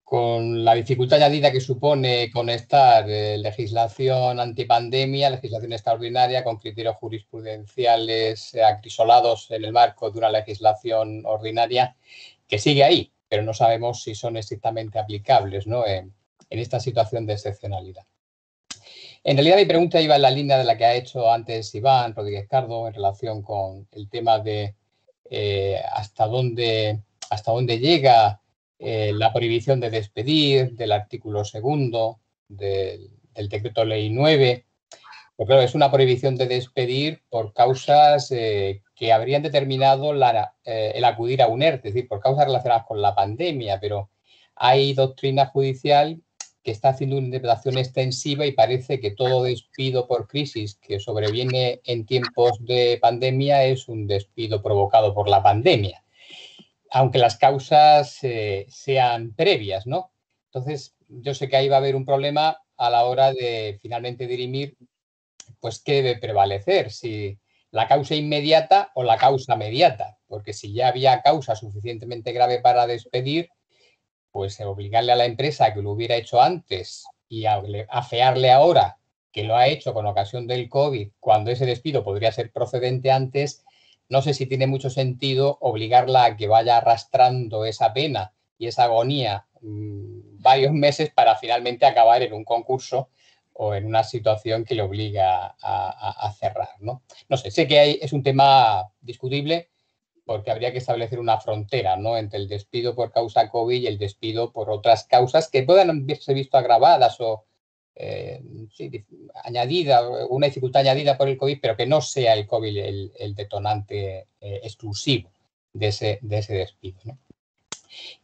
con la dificultad añadida que supone conectar legislación antipandemia, legislación extraordinaria con criterios jurisprudenciales acrisolados en el marco de una legislación ordinaria que sigue ahí, pero no sabemos si son estrictamente aplicables, ¿no? en esta situación de excepcionalidad. En realidad mi pregunta iba en la línea de la que ha hecho antes Iván Rodríguez Cardo en relación con el tema de hasta dónde llega la prohibición de despedir del artículo 2 del decreto ley 9. Pero claro, es una prohibición de despedir por causas que habrían determinado el acudir a un ERTE, es decir, por causas relacionadas con la pandemia, pero hay doctrina judicial que está haciendo una interpretación extensiva y parece que todo despido por crisis que sobreviene en tiempos de pandemia es un despido provocado por la pandemia, aunque las causas sean previas, ¿no? Entonces, yo sé que ahí va a haber un problema a la hora de finalmente dirimir pues qué debe prevalecer, si la causa inmediata o la causa mediata, porque si ya había causa suficientemente grave para despedir, pues obligarle a la empresa que lo hubiera hecho antes y afearle ahora que lo ha hecho con ocasión del COVID, cuando ese despido podría ser procedente antes, no sé si tiene mucho sentido obligarla a que vaya arrastrando esa pena y esa agonía varios meses para finalmente acabar en un concurso o en una situación que le obliga a cerrar, ¿no? No sé, sé que es un tema discutible porque habría que establecer una frontera, ¿no?, entre el despido por causa COVID y el despido por otras causas que puedan haberse visto agravadas o una dificultad añadida por el COVID, pero que no sea el COVID el detonante exclusivo de ese despido, ¿no?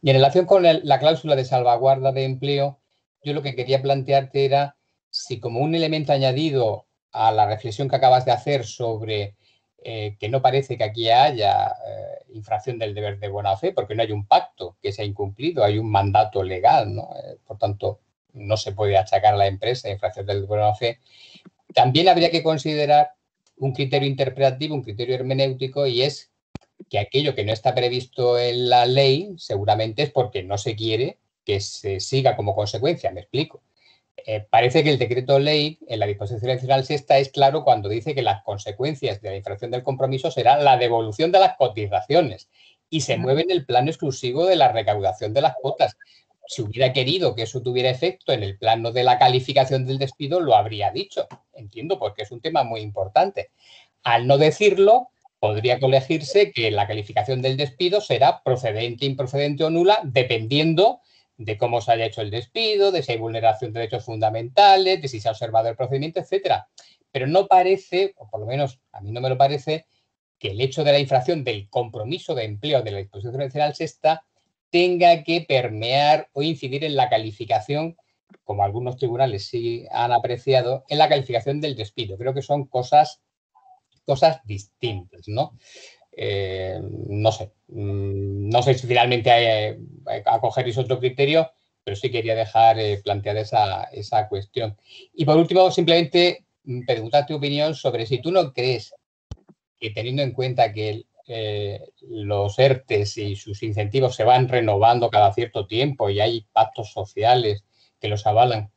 Y en relación con la cláusula de salvaguarda de empleo, yo lo que quería plantearte era si como un elemento añadido a la reflexión que acabas de hacer sobre que no parece que aquí haya infracción del deber de buena fe, porque no hay un pacto que se ha incumplido, hay un mandato legal, ¿no? Por tanto, no se puede achacar a la empresa infracción del deber de buena fe. También habría que considerar un criterio interpretativo, un criterio hermenéutico, y es que aquello que no está previsto en la ley seguramente es porque no se quiere que se siga como consecuencia. Me explico. Parece que el decreto ley en la disposición adicional sexta es claro cuando dice que las consecuencias de la infracción del compromiso será la devolución de las cotizaciones y se mueve en el plano exclusivo de la recaudación de las cuotas. Si hubiera querido que eso tuviera efecto en el plano de la calificación del despido, lo habría dicho. Entiendo, porque es un tema muy importante. Al no decirlo, podría colegirse que la calificación del despido será procedente, improcedente o nula, dependiendo de cómo se haya hecho el despido, de si hay vulneración de derechos fundamentales, de si se ha observado el procedimiento, etcétera. Pero no parece, o por lo menos a mí no me lo parece, que el hecho de la infracción del compromiso de empleo de la disposición adicional sexta tenga que permear o incidir en la calificación, como algunos tribunales sí han apreciado, en la calificación del despido. Creo que son cosas distintas, ¿no? No sé si finalmente acogeréis otro criterio, pero sí quería dejar planteada esa cuestión. Y por último, simplemente preguntar tu opinión sobre si tú no crees que, teniendo en cuenta que los ERTEs y sus incentivos se van renovando cada cierto tiempo y hay pactos sociales que los avalan,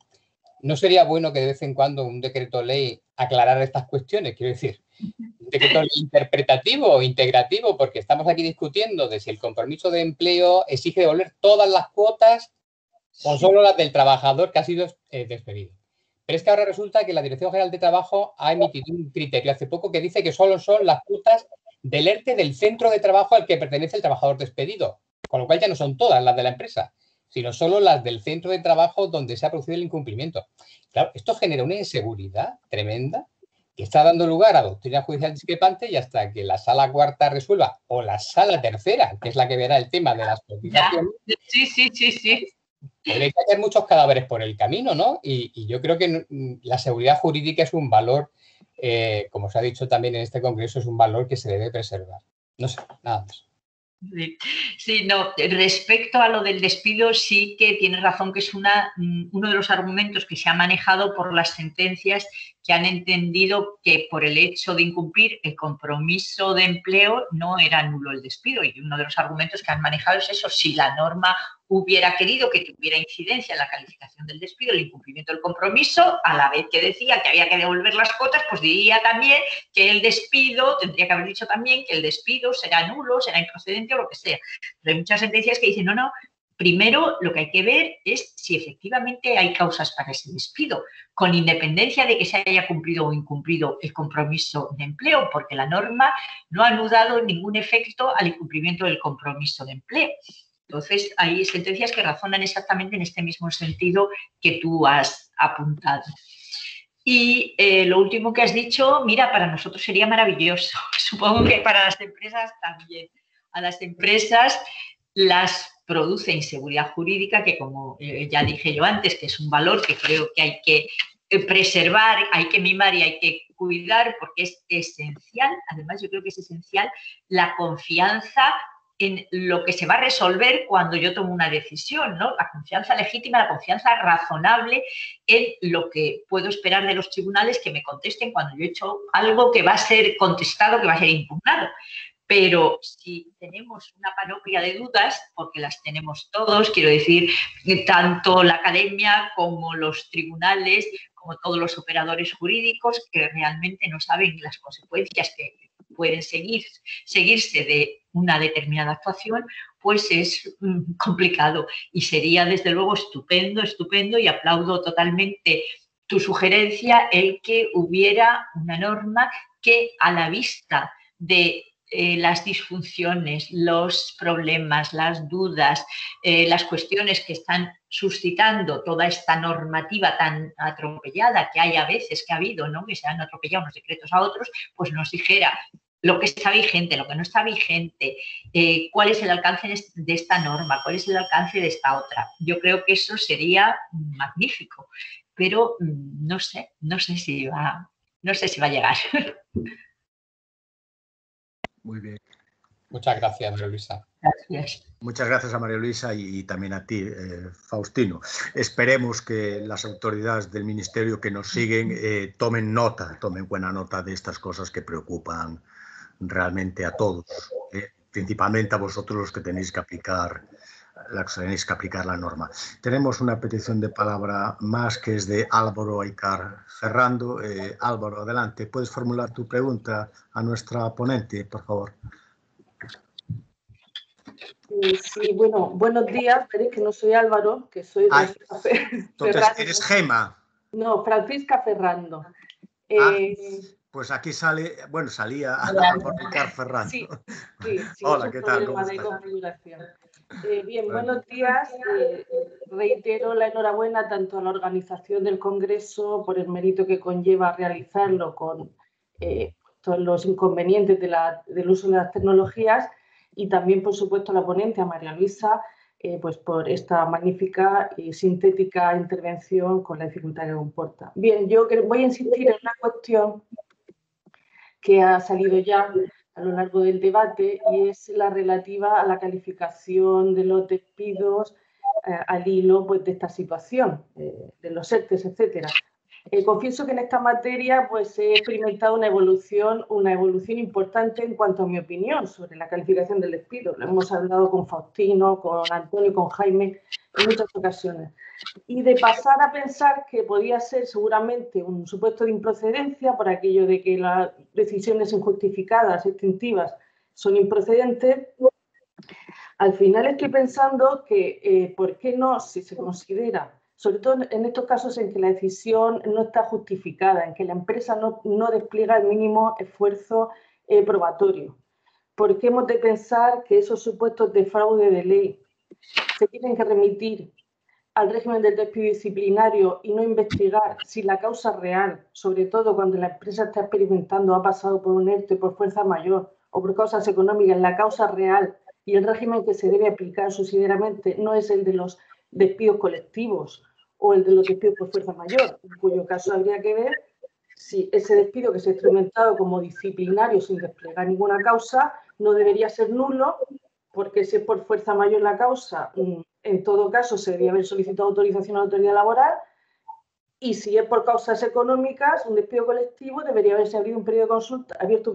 ¿no sería bueno que de vez en cuando un decreto ley aclarara estas cuestiones? Quiero decir, un decreto ley interpretativo o integrativo, porque estamos aquí discutiendo de si el compromiso de empleo exige devolver todas las cuotas o solo las del trabajador que ha sido despedido. Pero es que ahora resulta que la Dirección General de Trabajo ha emitido un criterio hace poco que dice que solo son las cuotas del ERTE del centro de trabajo al que pertenece el trabajador despedido, con lo cual ya no son todas las de la empresa, sino solo las del centro de trabajo donde se ha producido el incumplimiento. Claro, esto genera una inseguridad tremenda que está dando lugar a doctrina judicial discrepante y hasta que la sala cuarta resuelva, o la sala tercera, que es la que verá el tema de las cotizaciones. Sí. Podría caer muchos cadáveres por el camino, ¿no? Y yo creo que la seguridad jurídica es un valor, como se ha dicho también en este congreso, es un valor que se debe preservar. No sé, nada más. Sí, no, respecto a lo del despido sí que tienes razón que es uno de los argumentos que se ha manejado por las sentencias que han entendido que por el hecho de incumplir el compromiso de empleo no era nulo el despido, y uno de los argumentos que han manejado es eso: si la norma hubiera querido que tuviera incidencia en la calificación del despido el incumplimiento del compromiso, a la vez que decía que había que devolver las cuotas, pues diría también que el despido, tendría que haber dicho también que el despido será nulo, será improcedente o lo que sea. Pero hay muchas sentencias que dicen, no, primero lo que hay que ver es si efectivamente hay causas para ese despido, con independencia de que se haya cumplido o incumplido el compromiso de empleo, porque la norma no ha anudado ningún efecto al incumplimiento del compromiso de empleo. Entonces, hay sentencias que razonan exactamente en este mismo sentido que tú has apuntado. Y lo último que has dicho, mira, para nosotros sería maravilloso. Supongo que para las empresas también. A las empresas las produce inseguridad jurídica, que como ya dije yo antes, que es un valor que creo que hay que preservar, hay que mimar y hay que cuidar, porque es esencial. Además, yo creo que es esencial la confianza en lo que se va a resolver cuando yo tomo una decisión, ¿no? La confianza legítima, la confianza razonable en lo que puedo esperar de los tribunales que me contesten cuando yo he hecho algo que va a ser contestado, que va a ser impugnado. Pero si tenemos una panoplia de dudas, porque las tenemos todos, quiero decir, tanto la academia como los tribunales, como todos los operadores jurídicos, que realmente no saben las consecuencias que pueden seguirse de una determinada actuación, pues es complicado. Y sería, desde luego, estupendo, y aplaudo totalmente tu sugerencia, el que hubiera una norma que, a la vista de las disfunciones, los problemas, las dudas, las cuestiones que están suscitando toda esta normativa tan atropellada que hay a veces, que ha habido, ¿no? Que se han atropellado unos decretos a otros, pues nos dijera lo que está vigente, lo que no está vigente, cuál es el alcance de esta norma, cuál es el alcance de esta otra. Yo creo que eso sería magnífico, pero no sé si va a llegar. Muy bien. Muchas gracias, María Luisa. Gracias. Muchas gracias a María Luisa y también a ti, Faustino. Esperemos que las autoridades del Ministerio que nos siguen tomen buena nota de estas cosas que preocupan realmente a todos, principalmente a vosotros los que tenéis que aplicar la norma. Tenemos una petición de palabra más, que es de Álvaro Aicar Ferrando. Álvaro, adelante. ¿Puedes formular tu pregunta a nuestra ponente, por favor? Sí, bueno, buenos días. Veréis que no soy Álvaro, que soy Francisca Ferrando. Entonces, ¿eres Gema? No, Francisca Ferrando. Pues aquí sale, bueno, salía Álvaro Aicar Ferrando. Sí, Hola, ¿qué tal? ¿Cómo estás? Bien, buenos días. Reitero la enhorabuena tanto a la organización del Congreso por el mérito que conlleva realizarlo con todos los inconvenientes del uso de las tecnologías, y también, por supuesto, a la ponente, a María Luisa, pues por esta magnífica y sintética intervención con la dificultad que comporta. Bien, yo voy a insistir en una cuestión que ha salido ya a lo largo del debate, y es la relativa a la calificación de los despidos al hilo, pues, de esta situación, de los ERTES, etcétera. Confieso que en esta materia, pues, he experimentado una evolución importante en cuanto a mi opinión sobre la calificación del despido. Lo hemos hablado con Faustino, con Antonio y con Jaime en muchas ocasiones. Y de pasar a pensar que podía ser seguramente un supuesto de improcedencia, por aquello de que las decisiones injustificadas, extintivas, son improcedentes, al final estoy pensando que, ¿por qué no, si se considera, sobre todo en estos casos en que la decisión no está justificada, en que la empresa no despliega el mínimo esfuerzo probatorio, por qué hemos de pensar que esos supuestos de fraude de ley se tienen que remitir al régimen del despido disciplinario y no investigar si la causa real, sobre todo cuando la empresa está experimentando, ha pasado por un ERTE por fuerza mayor o por causas económicas, la causa real y el régimen que se debe aplicar subsidiariamente no es el de los despidos colectivos o el de los despidos por fuerza mayor, en cuyo caso habría que ver si ese despido que se ha instrumentado como disciplinario sin desplegar ninguna causa no debería ser nulo, porque si es por fuerza mayor la causa, en todo caso se debería haber solicitado autorización a la autoridad laboral, y si es por causas económicas, un despido colectivo, debería haberse abierto un periodo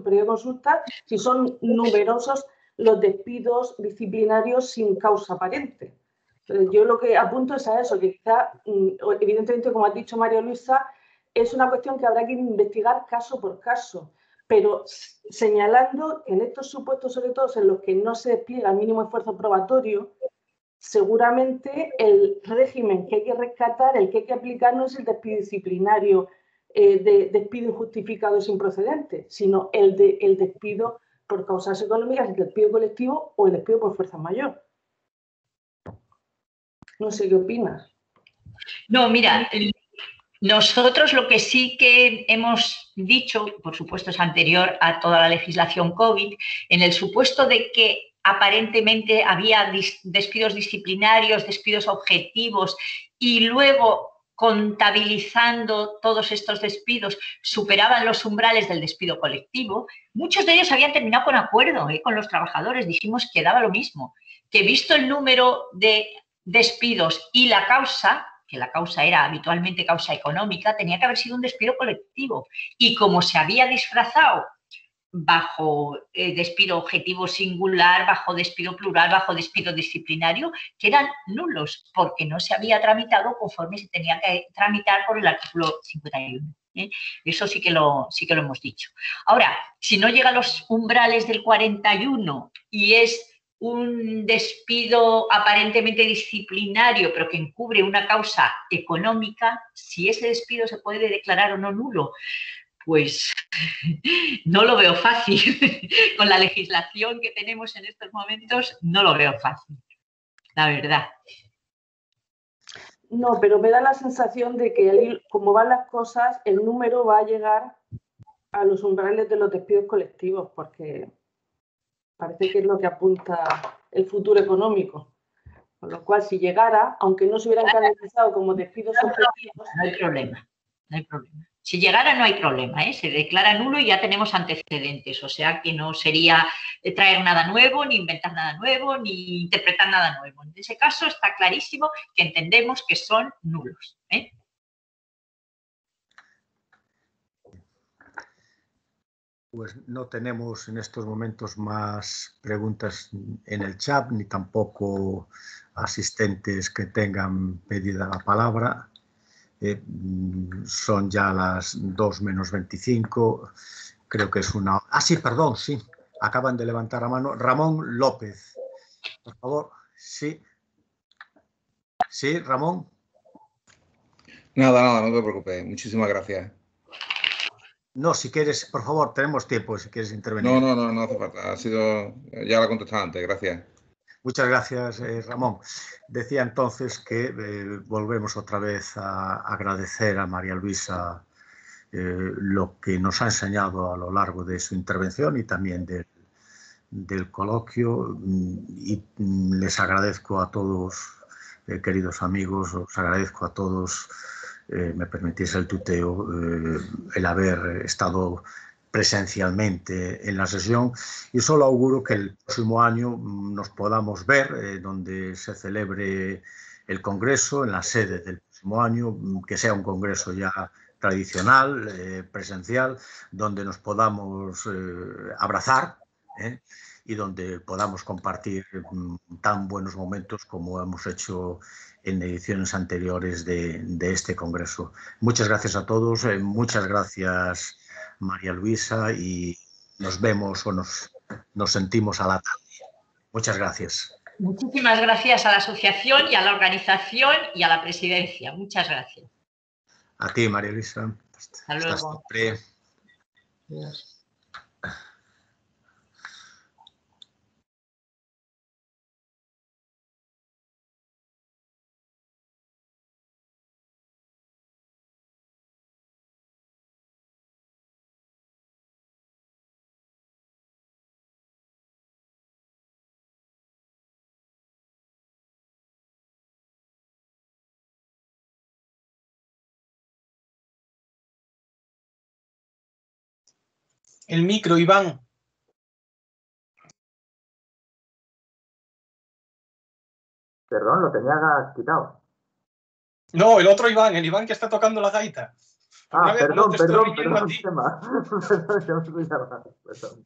de consulta si son numerosos los despidos disciplinarios sin causa aparente. Entonces, yo lo que apunto es a eso, que quizá, evidentemente, como ha dicho María Luisa, es una cuestión que habrá que investigar caso por caso, pero señalando que en estos supuestos, sobre todo en los que no se despliega el mínimo esfuerzo probatorio, seguramente el régimen que hay que rescatar, el que hay que aplicar, no es el despido disciplinario de despido injustificado sin procedente, sino el despido por causas económicas, el despido colectivo o el despido por fuerza mayor. No sé qué opinas. No, mira, nosotros lo que sí que hemos dicho, por supuesto es anterior a toda la legislación COVID, en el supuesto de que aparentemente había despidos disciplinarios, despidos objetivos, y luego, contabilizando todos estos despidos, superaban los umbrales del despido colectivo, muchos de ellos habían terminado con acuerdo con los trabajadores. Dijimos que daba lo mismo, que visto el número de despidos y la causa, que la causa era habitualmente causa económica, tenía que haber sido un despido colectivo. Y como se había disfrazado bajo despido objetivo singular, bajo despido plural, bajo despido disciplinario, que eran nulos, porque no se había tramitado conforme se tenía que tramitar por el artículo 51. Eso sí que lo hemos dicho. Ahora, si no llega a los umbrales del 41 y es un despido aparentemente disciplinario, pero que encubre una causa económica, si ese despido se puede declarar o no nulo, pues no lo veo fácil. Con la legislación que tenemos en estos momentos, no lo veo fácil, la verdad. No, pero me da la sensación de que, como van las cosas, el número va a llegar a los umbrales de los despidos colectivos, porque parece que es lo que apunta el futuro económico. Con lo cual, si llegara, aunque no se hubieran canalizado como despidos objetivos... No hay problema, no hay problema. Si llegara no hay problema, se declara nulo y ya tenemos antecedentes, o sea que no sería traer nada nuevo, ni inventar nada nuevo, ni interpretar nada nuevo. En ese caso está clarísimo que entendemos que son nulos. Pues no tenemos en estos momentos más preguntas en el chat, ni tampoco asistentes que tengan pedida la palabra. Son ya las 2 menos 25. Creo que es una... Ah, sí, perdón, sí. Acaban de levantar la mano. Ramón López. Por favor, sí. Sí, Ramón. Nada, no te preocupes. Muchísimas gracias. No, si quieres, por favor, tenemos tiempo si quieres intervenir. No hace falta. Ha sido... Ya la he contestado antes, gracias. Muchas gracias, Ramón. Decía entonces que volvemos otra vez a agradecer a María Luisa lo que nos ha enseñado a lo largo de su intervención y también del coloquio. Y les agradezco a todos, queridos amigos, os agradezco a todos, me permitís el tuteo, el haber estado presencialmente en la sesión, y solo auguro que el próximo año nos podamos ver donde se celebre el Congreso, en la sede del próximo año, que sea un Congreso ya tradicional, presencial, donde nos podamos abrazar y donde podamos compartir tan buenos momentos como hemos hecho en ediciones anteriores de este Congreso. Muchas gracias a todos, muchas gracias María Luisa, y nos vemos o nos sentimos a la tarde. Muchas gracias. Muchísimas gracias a la asociación y a la organización y a la presidencia. Muchas gracias. A ti, María Luisa. Hasta luego. Siempre. Adiós. El micro, Iván. Perdón, lo tenía quitado. No, el otro Iván, el Iván que está tocando la gaita. Ah, perdón, Chema. perdón, ya me estoy llamando, perdón.